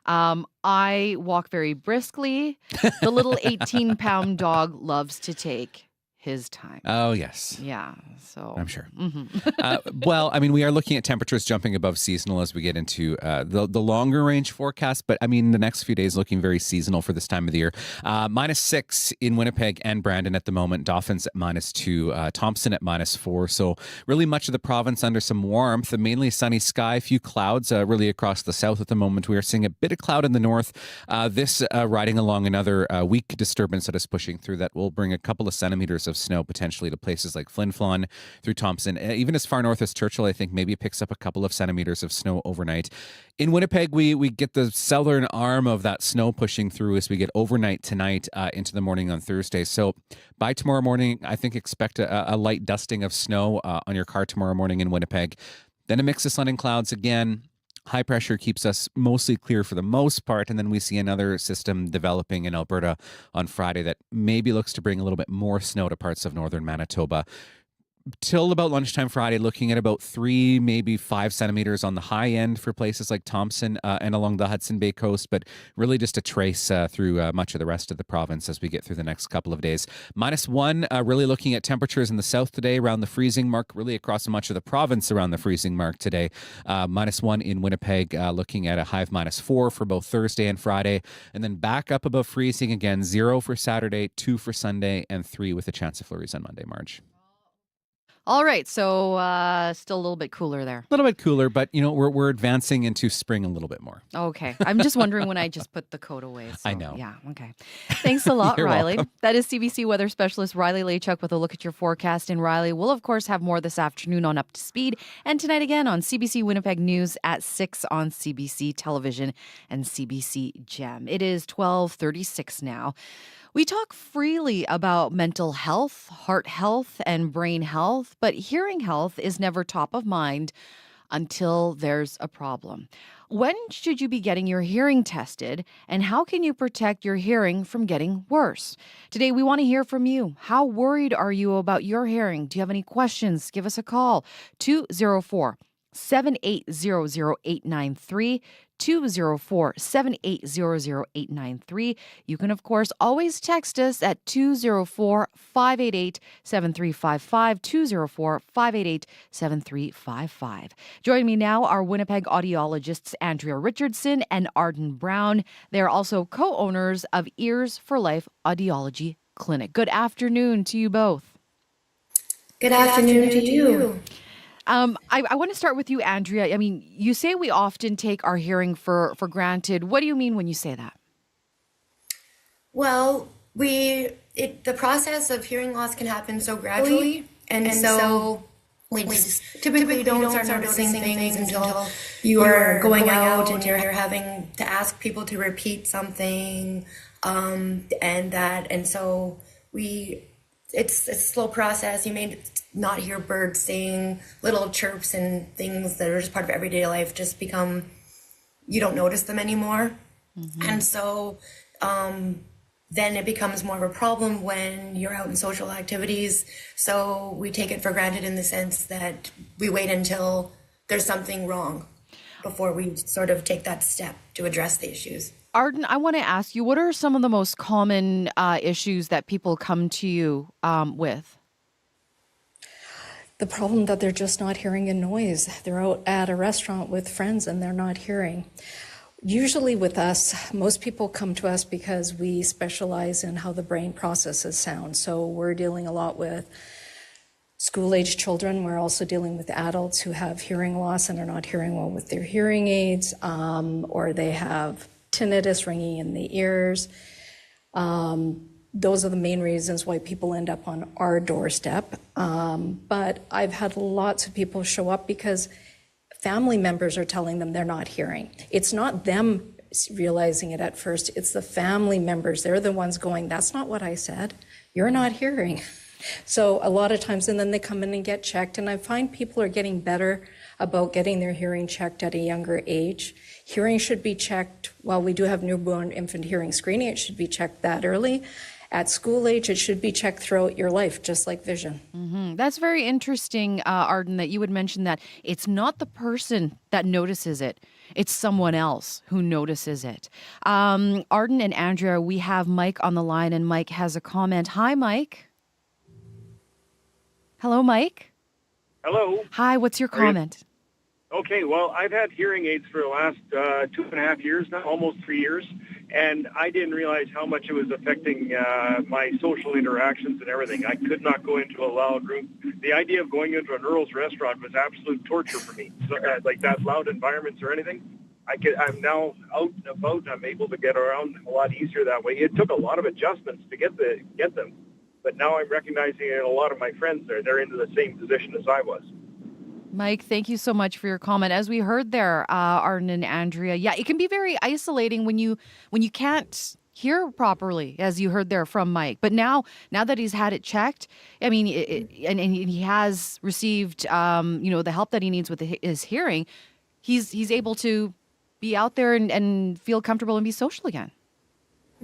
I walk very briskly. The little 18-pound dog loves to take his time. Oh, yes. Yeah, so I'm sure. Mhm. We are looking at temperatures jumping above seasonal as we get into the longer range forecast. But the next few days looking very seasonal for this time of the year. -6 in Winnipeg and Brandon at the moment. Dauphin's at -2. Thompson at -4. So really much of the province under some warmth. A mainly sunny sky. A few clouds really across the south at the moment. We are seeing a bit of cloud in the north. This riding along another weak disturbance that is pushing through that will bring a couple of centimeters of snow potentially to places like Flin Flon through Thompson. Even as far north as Churchill, I think maybe it picks up a couple of centimeters of snow overnight. In Winnipeg, we get the southern arm of that snow pushing through as we get overnight tonight into the morning on Thursday. So by tomorrow morning, I think expect a light dusting of snow on your car tomorrow morning in Winnipeg. Then a mix of sun and clouds again. High pressure keeps us mostly clear for the most part, and then we see another system developing in Alberta on Friday that maybe looks to bring a little bit more snow to parts of northern Manitoba. Till about lunchtime Friday, looking at about 3, maybe 5 centimeters on the high end for places like Thompson and along the Hudson Bay coast, but really just a trace through much of the rest of the province as we get through the next couple of days. -1, really looking at temperatures in the south today around the freezing mark, really across much of the province around the freezing mark today. -1 in Winnipeg, looking at a high of -4 for both Thursday and Friday, and then back up above freezing again, 0 for Saturday, 2 for Sunday, and 3 with a chance of flurries on Monday, Marge. All right, so still a little bit cooler there. A little bit cooler, but we're advancing into spring a little bit more. Okay. I'm just wondering when I just put the coat away. So, I know. Yeah, okay. Thanks a lot, You're Riley. welcome. That is CBC weather specialist Riley Leitchuk with a look at your forecast. And Riley will, of course, have more this afternoon on Up to Speed and tonight again on CBC Winnipeg News at 6 on CBC Television and CBC Gem. It is 12:36 now. We talk freely about mental health, heart health, and brain health, but hearing health is never top of mind until there's a problem. When should you be getting your hearing tested, and how can you protect your hearing from getting worse? Today, we want to hear from you. How worried are you about your hearing? Do you have any questions? Give us a call, 204 204-780-0893, 204-780-0893. You can, of course, always text us at 204-588-7355, 204-588-7355. Joining me now are Winnipeg audiologists Andrea Richardson and Arden Brown. They are also co-owners of Ears for Life Audiology Clinic. Good afternoon to you both. Good afternoon to you. I want to start with you, Andrea. I mean, you say we often take our hearing for granted. What do you mean when you say that? Well, the process of hearing loss can happen so gradually, and so we just typically don't start noticing things until you are going out and you're having to ask people to repeat something, and so it's a slow process. You may not hear birds sing, little chirps and things that are just part of everyday life just become, you don't notice them anymore. Mm-hmm. And so then it becomes more of a problem when you're out in social activities. So we take it for granted in the sense that we wait until there's something wrong before we sort of take that step to address the issues. Arden, I want to ask you, what are some of the most common issues that people come to you with? The problem that they're just not hearing a noise. They're out at a restaurant with friends and they're not hearing. Usually with us, most people come to us because we specialize in how the brain processes sound. So we're dealing a lot with school-age children. We're also dealing with adults who have hearing loss and are not hearing well with their hearing aids, or they have tinnitus, ringing in the ears. Those are the main reasons why people end up on our doorstep. But I've had lots of people show up because family members are telling them they're not hearing. It's not them realizing it at first, it's the family members. They're the ones going, that's not what I said. You're not hearing. So a lot of times, and then they come in and get checked. And I find people are getting better about getting their hearing checked at a younger age. Hearing should be checked, while we do have newborn infant hearing screening, it should be checked that early. At school age, it should be checked throughout your life, just like vision. Mm-hmm. That's very interesting, Arden, that you would mention that it's not the person that notices it. It's someone else who notices it. Arden and Andrea, we have Mike on the line, and Mike has a comment. Hi, Mike. Hello, Mike. Hello. Hi, what's your comment? Okay, well, I've had hearing aids for the last 2.5 years now, almost 3 years, and I didn't realize how much it was affecting my social interactions and everything. I could not go into a loud room. The idea of going into an Earl's restaurant was absolute torture for me. So, like that loud environments or anything. I'm now out and about, and I'm able to get around a lot easier that way. It took a lot of adjustments to get them, but now I'm recognizing it in a lot of my friends they're into the same position as I was. Mike, thank you so much for your comment. As we heard there, Arden and Andrea, yeah, it can be very isolating when you can't hear properly, as you heard there from Mike. But now that he's had it checked, I mean, and he has received, the help that he needs with his hearing, he's able to be out there and feel comfortable and be social again.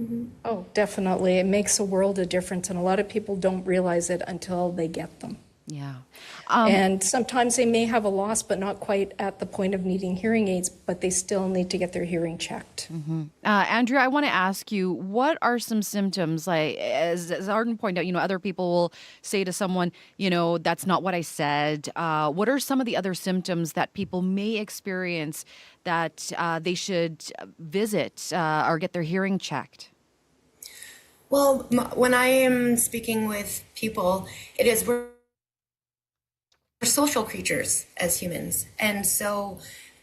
Mm-hmm. Oh, definitely. It makes a world of difference, and a lot of people don't realize it until they get them. Yeah. And sometimes they may have a loss, but not quite at the point of needing hearing aids, but they still need to get their hearing checked. Mm-hmm. Andrea, I want to ask you, what are some symptoms? Like, as Arden pointed out, other people will say to someone, that's not what I said. What are some of the other symptoms that people may experience that they should visit or get their hearing checked? Well, when I am speaking with people, it is we're social creatures as humans, and so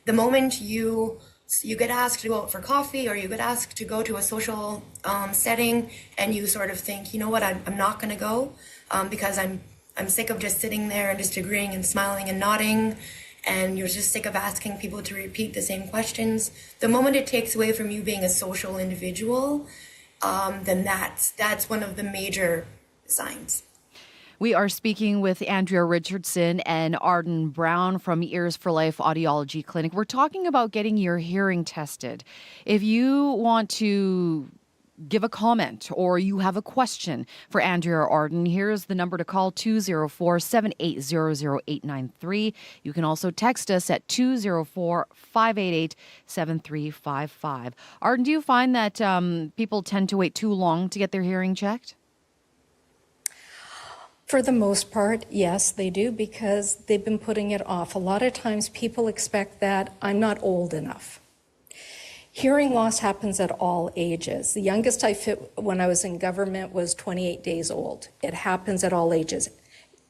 the moment you get asked to go out for coffee, or you get asked to go to a social setting, and you sort of think, you know what, I'm not going to go because I'm sick of just sitting there and just agreeing and smiling and nodding, and you're just sick of asking people to repeat the same questions. The moment it takes away from you being a social individual, then that's one of the major signs. We are speaking with Andrea Richardson and Arden Brown from Ears for Life Audiology Clinic. We're talking about getting your hearing tested. If you want to give a comment or you have a question for Andrea or Arden, here's the number to call, 204-780-0893. You can also text us at 204-588-7355. Arden, do you find that people tend to wait too long to get their hearing checked? For the most part, yes, they do, because they've been putting it off. A lot of times people expect that I'm not old enough. Hearing loss happens at all ages. The youngest I fit when I was in government was 28 days old. It happens at all ages.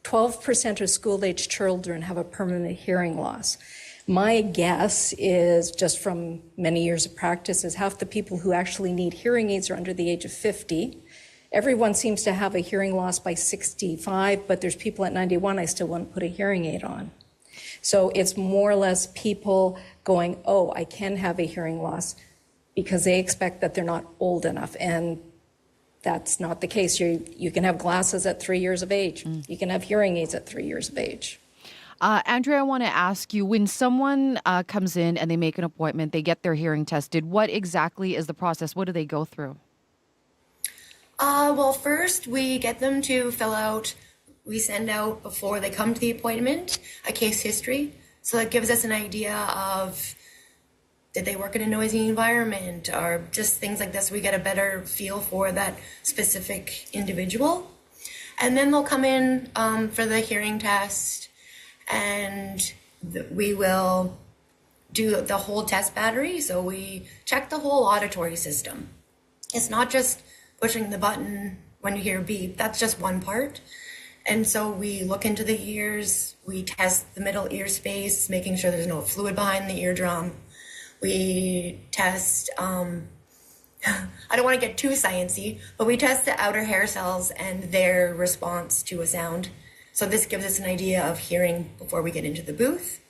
12% of school-age children have a permanent hearing loss. My guess is, just from many years of practice, is half the people who actually need hearing aids are under the age of 50. Everyone seems to have a hearing loss by 65, but there's people at 91 I still want to put a hearing aid on. So it's more or less people going, oh, I can have a hearing loss, because they expect that they're not old enough. And that's not the case. You can have glasses at 3 years of age. You can have hearing aids at 3 years of age. Andrea, I want to ask you, when someone comes in and they make an appointment, they get their hearing tested, what exactly is the process? What do they go through? Well, first we get them to fill out, we send out before they come to the appointment, a case history. So that gives us an idea of, did they work in a noisy environment, or just things like this. We get a better feel for that specific individual. And then they'll come in for the hearing test, and we will do the whole test battery. So we check the whole auditory system. It's not just pushing the button when you hear a beep. That's just one part. And so we look into the ears, we test the middle ear space, making sure there's no fluid behind the eardrum. We test, I don't want to get too sciencey, but we test the outer hair cells and their response to a sound. So this gives us an idea of hearing before we get into the booth.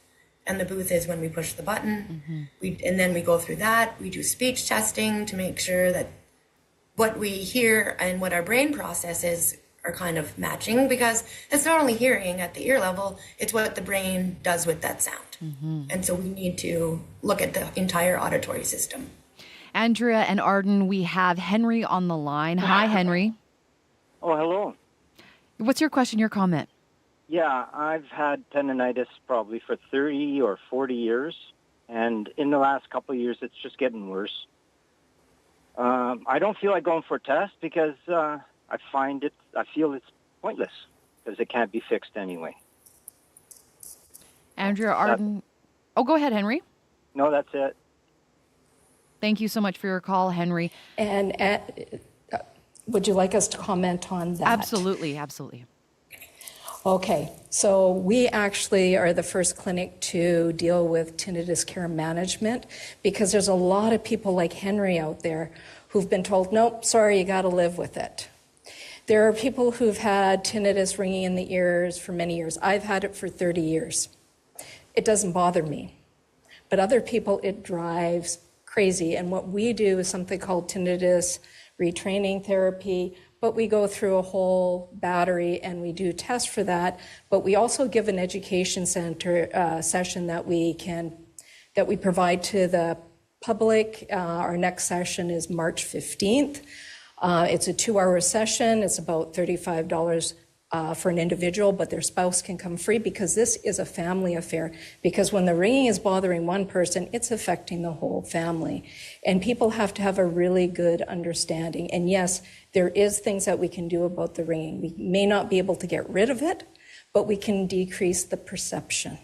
And the booth is when we push the button. And then we go through that. We do speech testing to make sure that what we hear and what our brain processes are kind of matching, because it's not only hearing at the ear level, it's what the brain does with that sound. And so we need to look at the entire auditory system. Andrea and Arden, we have Henry on the line. Hi, Henry. Oh, hello. What's your question, your comment? Yeah, I've had tendonitis probably for 30 or 40 years, and in the last couple of years, it's just getting worse. I don't feel like going for a test because I feel it's pointless because it can't be fixed anyway. Andrea, Arden. Oh, go ahead, Henry. No, that's it. Thank you so much for your call, Henry. And would you like us to comment on that? Absolutely, absolutely. Okay, so we actually are the first clinic to deal with tinnitus care management, because there's a lot of people like Henry out there who've been told, nope, sorry, you got to live with it. There are people who've had tinnitus ringing in the ears for many years. I've had it for 30 years. It doesn't bother me, but other people it drives crazy. And what we do is something called tinnitus retraining therapy, but we go through a whole battery and we do tests for that. But we also give an education center session that we provide to the public. Our next session is March 15th. It's a 2-hour session. It's about $35 for an individual, but their spouse can come free, because this is a family affair. Because when the ringing is bothering one person, it's affecting the whole family. And people have to have a really good understanding. And yes, there is things that we can do about the ringing. We may not be able to get rid of it, but we can decrease the perception.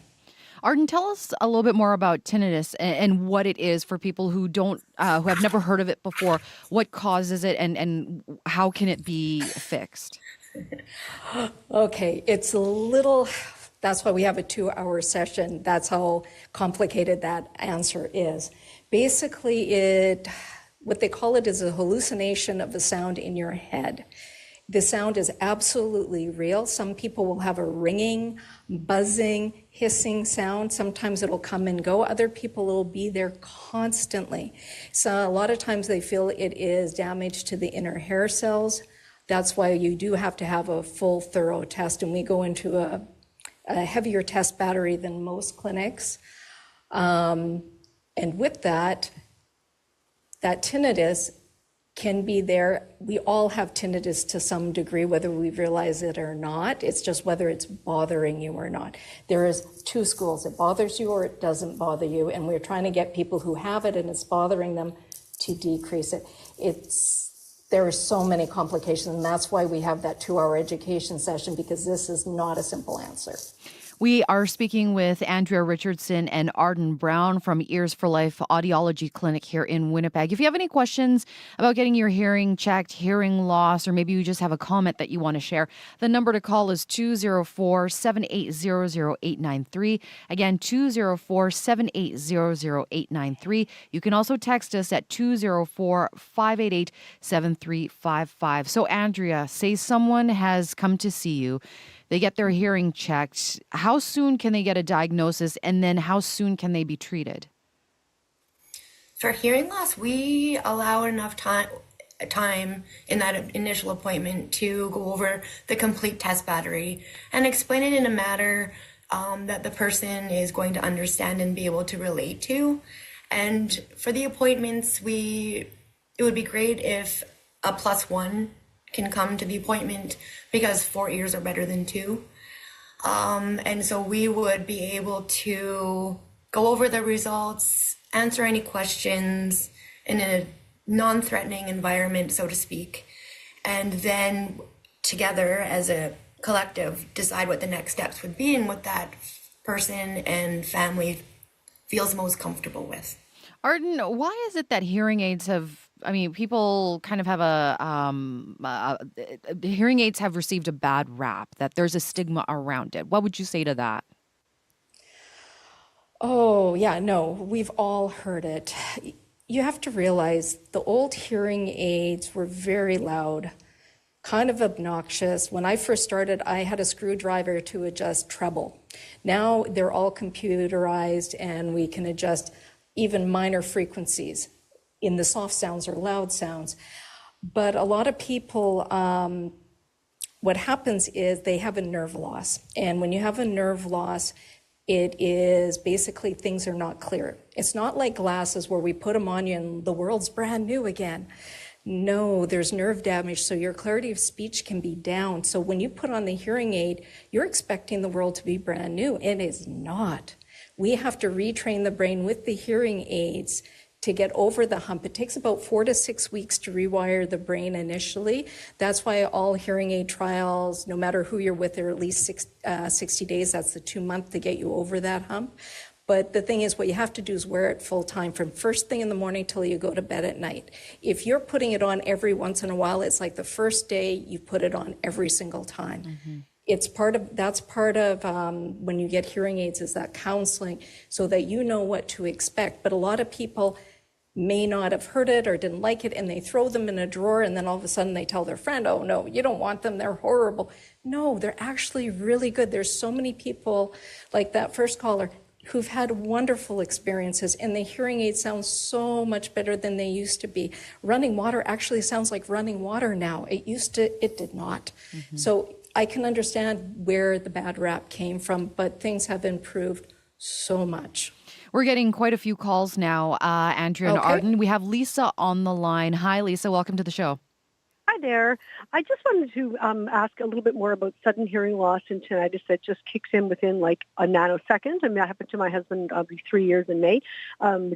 Arden, tell us a little bit more about tinnitus and what it is for people who don't, who have never heard of it before. What causes it, and how can it be fixed? Okay, it's a little, that's why we have a 2-hour session. That's how complicated that answer is. Basically, what they call it is a hallucination of a sound in your head. The sound is absolutely real. Some people will have a ringing, buzzing, hissing sound. Sometimes it'll come and go. Other people will be there constantly. So a lot of times they feel it is damage to the inner hair cells. That's why you do have to have a full, thorough test, and we go into a heavier test battery than most clinics. And with that tinnitus can be there. We all have tinnitus to some degree, whether we realize it or not. It's just whether it's bothering you or not. There is two schools. It bothers you or it doesn't bother you. And we're trying to get people who have it and it's bothering them to decrease it. There are so many complications, and that's why we have that 2-hour education session, because this is not a simple answer. We are speaking with Andrea Richardson and Arden Brown from Ears for Life Audiology Clinic here in Winnipeg. If you have any questions about getting your hearing checked, hearing loss, or maybe you just have a comment that you want to share, the number to call is 204-780-0893. Again, 204-780-0893. You can also text us at 204-588-7355. So, Andrea, say someone has come to see you. They get their hearing checked. How soon can they get a diagnosis, and then how soon can they be treated? For hearing loss, we allow enough time in that initial appointment to go over the complete test battery and explain it in a manner that the person is going to understand and be able to relate to. And for the appointments, it would be great if a +1 can come to the appointment, because 4 ears are better than 2. And so we would be able to go over the results, answer any questions in a non-threatening environment, so to speak, and then together as a collective decide what the next steps would be and what that person and family feels most comfortable with. Arden, why is it that hearing aids people kind of have hearing aids have received a bad rap, that there's a stigma around it? What would you say to that? Oh, yeah, no, we've all heard it. You have to realize the old hearing aids were very loud, kind of obnoxious. When I first started, I had a screwdriver to adjust treble. Now they're all computerized and we can adjust even minor frequencies in the soft sounds or loud sounds. But a lot of people, what happens is they have a nerve loss. And when you have a nerve loss, it is basically things are not clear. It's not like glasses where we put them on you and the world's brand new again. No, there's nerve damage, so your clarity of speech can be down. So when you put on the hearing aid, you're expecting the world to be brand new. It is not. We have to retrain the brain with the hearing aids to get over the hump. It takes about 4 to 6 weeks to rewire the brain initially. That's why all hearing aid trials, no matter who you're with, are at least 60 days. That's the 2 month to get you over that hump. But the thing is, what you have to do is wear it full time from first thing in the morning till you go to bed at night. If you're putting it on every once in a while, it's like the first day you put it on every single time. Mm-hmm. That's part of when you get hearing aids, is that counseling so that you know what to expect. But a lot of people may not have heard it or didn't like it, and they throw them in a drawer, and then all of a sudden they tell their friend, oh no, you don't want them, they're horrible. No, they're actually really good. There's so many people like that first caller who've had wonderful experiences, and the hearing aid sounds so much better than they used to be. Running water actually sounds like running water now. It did not. Mm-hmm. So I can understand where the bad rap came from, but things have improved so much. We're getting quite a few calls now, Andrea and Arden. We have Lisa on the line. Hi, Lisa. Welcome to the show. Hi there. I just wanted to ask a little bit more about sudden hearing loss and tinnitus that just kicks in within like a nanosecond. I mean, that happened to my husband 3 years in May,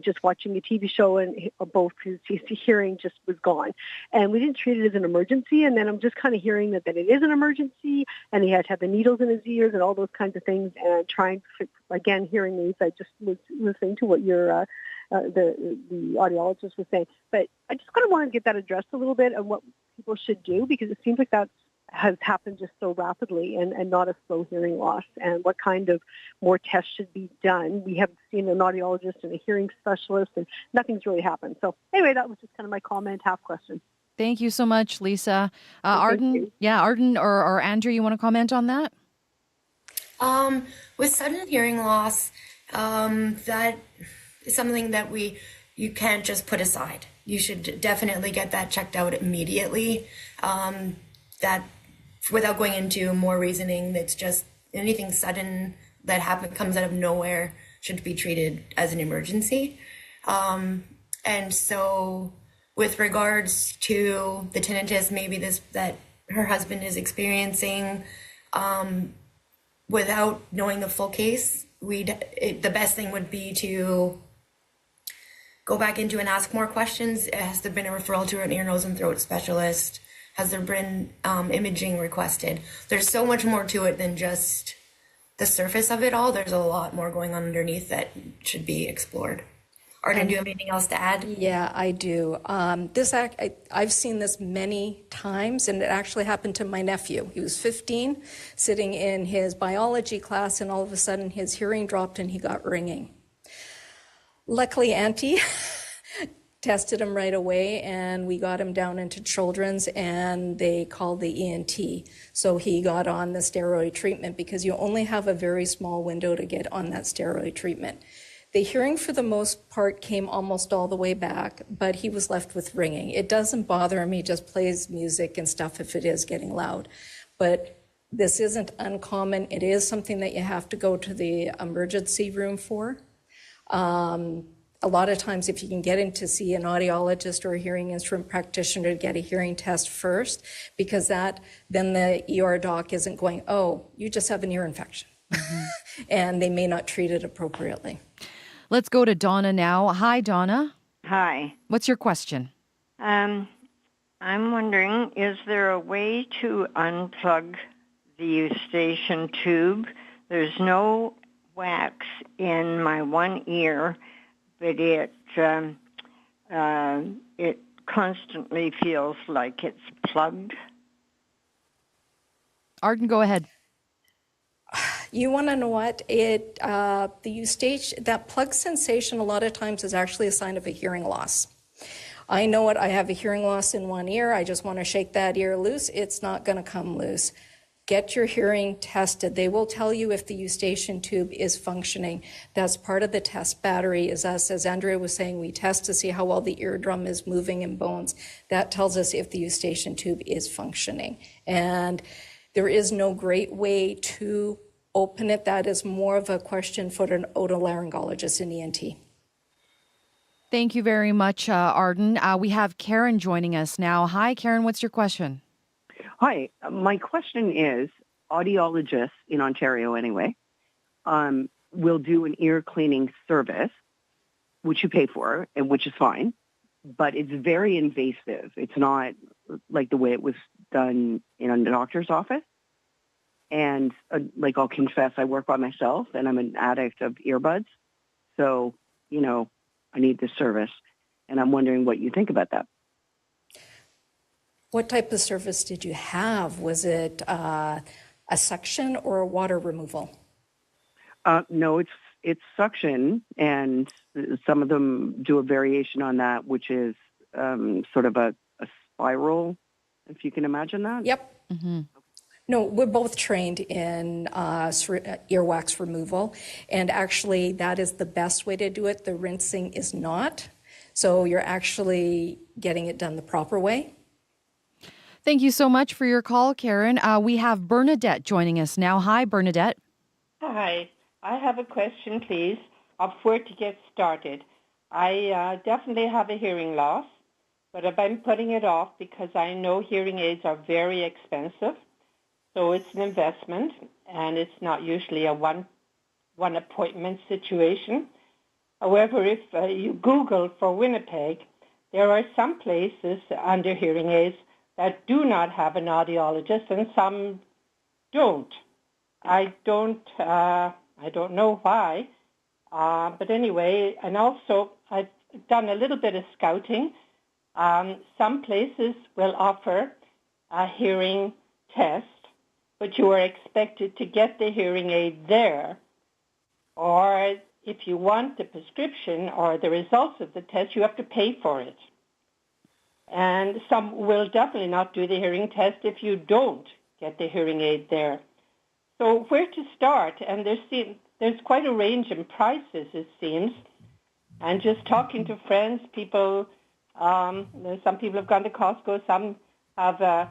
just watching a TV show, and both his hearing just was gone. And we didn't treat it as an emergency. And then I'm just kind of hearing that it is an emergency, and he had to have the needles in his ears and all those kinds of things, and trying to fix, again, hearing aids. I just was listening to what your the audiologist was saying. But I just kind of want to get that addressed a little bit, and what people should do, because it seems like that has happened just so rapidly and not a slow hearing loss, and what kind of more tests should be done. We have seen an audiologist and a hearing specialist, and nothing's really happened. So anyway, that was just kind of my comment, half question. Thank you so much, Lisa. Arden, Arden or Andrew, you want to comment on that? With sudden hearing loss, that is something that you can't just put aside. You should definitely get that checked out immediately. That without going into more reasoning, that's just anything sudden that comes out of nowhere should be treated as an emergency. And so with regards to the tinnitus, maybe that her husband is experiencing, without knowing the full case, the best thing would be to go back into and ask more questions. Has there been a referral to an ear, nose, and throat specialist? Has there been imaging requested? There's so much more to it than just the surface of it all. There's a lot more going on underneath that should be explored. Arden, do you have anything else to add? Yeah, I do. I've seen this many times, and it actually happened to my nephew. He was 15, sitting in his biology class, and all of a sudden his hearing dropped and he got ringing. Luckily, Auntie tested him right away, and we got him down into children's, and they called the ENT. So he got on the steroid treatment because you only have a very small window to get on that steroid treatment. The hearing, for the most part, came almost all the way back, but he was left with ringing. It doesn't bother him. He just plays music and stuff if it is getting loud. But this isn't uncommon. It is something that you have to go to the emergency room for. A lot of times, if you can get in to see an audiologist or a hearing instrument practitioner to get a hearing test first, because then the ER doc isn't going, oh, you just have an ear infection. And they may not treat it appropriately. Let's go to Donna now. Hi, Donna. Hi. What's your question? I'm wondering, is there a way to unplug the eustachian tube? There's no wax in my one ear, but it constantly feels like it's plugged. Arden, go ahead. You want to know what? The eustachian, that plug sensation a lot of times is actually a sign of a hearing loss. I know it. I have a hearing loss in one ear. I just want to shake that ear loose. It's not going to come loose. Get your hearing tested. They will tell you if the eustachian tube is functioning. That's part of the test battery. Is us, as Andrea was saying, we test to see how well the eardrum is moving in bones. That tells us if the eustachian tube is functioning. And there is no great way to open it. That is more of a question for an otolaryngologist in ENT. Thank you very much, Arden. We have Karen joining us now. Hi, Karen. What's your question? Hi. My question is, audiologists in Ontario anyway, will do an ear cleaning service, which you pay for, and which is fine, but it's very invasive. It's not like the way it was done in a doctor's office. And I'll confess, I work by myself, and I'm an addict of earbuds. So, I need this service. And I'm wondering what you think about that. What type of service did you have? Was it a suction or a water removal? No, it's suction, and some of them do a variation on that, which is sort of a spiral, if you can imagine that. Yep. Mm-hmm. No, we're both trained in earwax removal, and actually that is the best way to do it. The rinsing is not, so you're actually getting it done the proper way. Thank you so much for your call, Karen. We have Bernadette joining us now. Hi, Bernadette. Hi. I have a question, please, of where to get started. I definitely have a hearing loss, but I've been putting it off because I know hearing aids are very expensive. So it's an investment, and it's not usually a one appointment situation. However, if you Google for Winnipeg, there are some places under hearing aids that do not have an audiologist, and some don't. I don't know why, but anyway. And also, I've done a little bit of scouting. Some places will offer a hearing test, but you are expected to get the hearing aid there. Or if you want the prescription or the results of the test, you have to pay for it. And some will definitely not do the hearing test if you don't get the hearing aid there. So where to start? And there's quite a range in prices, it seems. And just talking to friends, people, some people have gone to Costco, some have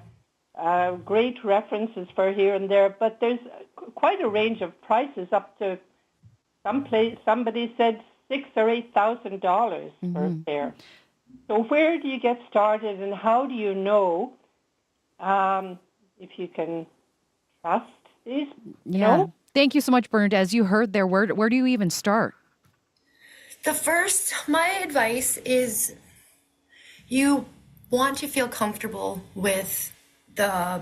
great references for here and there, but there's quite a range of prices up to somebody said $6,000 or $8,000 for a pair. So where do you get started, and how do you know if you can trust these? No? Thank you so much, Bernard. As you heard there, where do you even start? My advice is you want to feel comfortable with the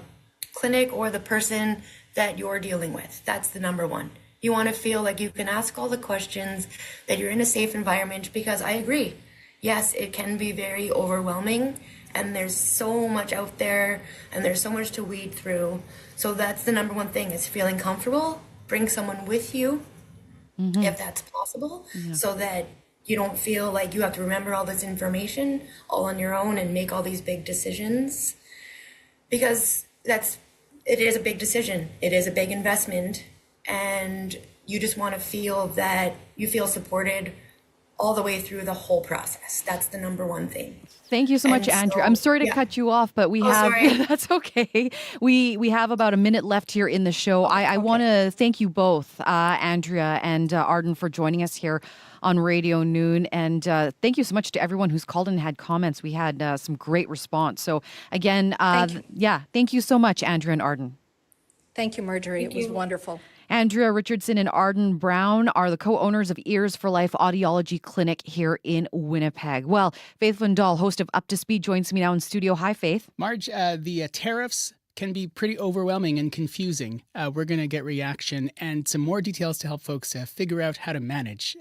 clinic or the person that you're dealing with. That's the number one. You want to feel like you can ask all the questions, that you're in a safe environment, because I agree. Yes, it can be very overwhelming, and there's so much out there, and there's so much to weed through. So that's the number one thing, is feeling comfortable. Bring someone with you, if that's possible, so that you don't feel like you have to remember all this information all on your own and make all these big decisions. Because it is a big decision. It is a big investment, and you just want to feel that you feel supported all the way through the whole process. That's the number one thing. Thank you so much, Andrea. I'm sorry to cut you off, but we have sorry. that's okay. We have about a minute left here in the show. I want to thank you both, Andrea and Arden, for joining us here on Radio Noon. And thank you so much to everyone who's called and had comments. We had some great response. So again, thank you so much, Andrea and Arden. Thank you, Marjorie. It was wonderful. Andrea Richardson and Arden Brown are the co-owners of Ears for Life Audiology Clinic here in Winnipeg. Well, Faith Lindahl, host of Up to Speed, joins me now in studio. Hi, Faith. Marge, the tariffs can be pretty overwhelming and confusing. We're going to get reaction and some more details to help folks figure out how to manage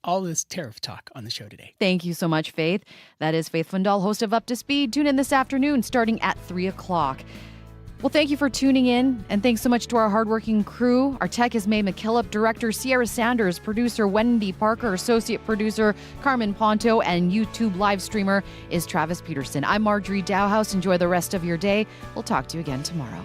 all this tariff talk on the show today. Thank you so much, Faith. That is Faith Lindahl, host of Up to Speed. Tune in this afternoon starting at 3 o'clock. Well, thank you for tuning in, and thanks so much to our hardworking crew. Our tech is May McKillop, director Sierra Sanders, producer Wendy Parker, associate producer Carmen Ponto, and YouTube live streamer is Travis Peterson. I'm Marjorie Dowhouse. Enjoy the rest of your day. We'll talk to you again tomorrow.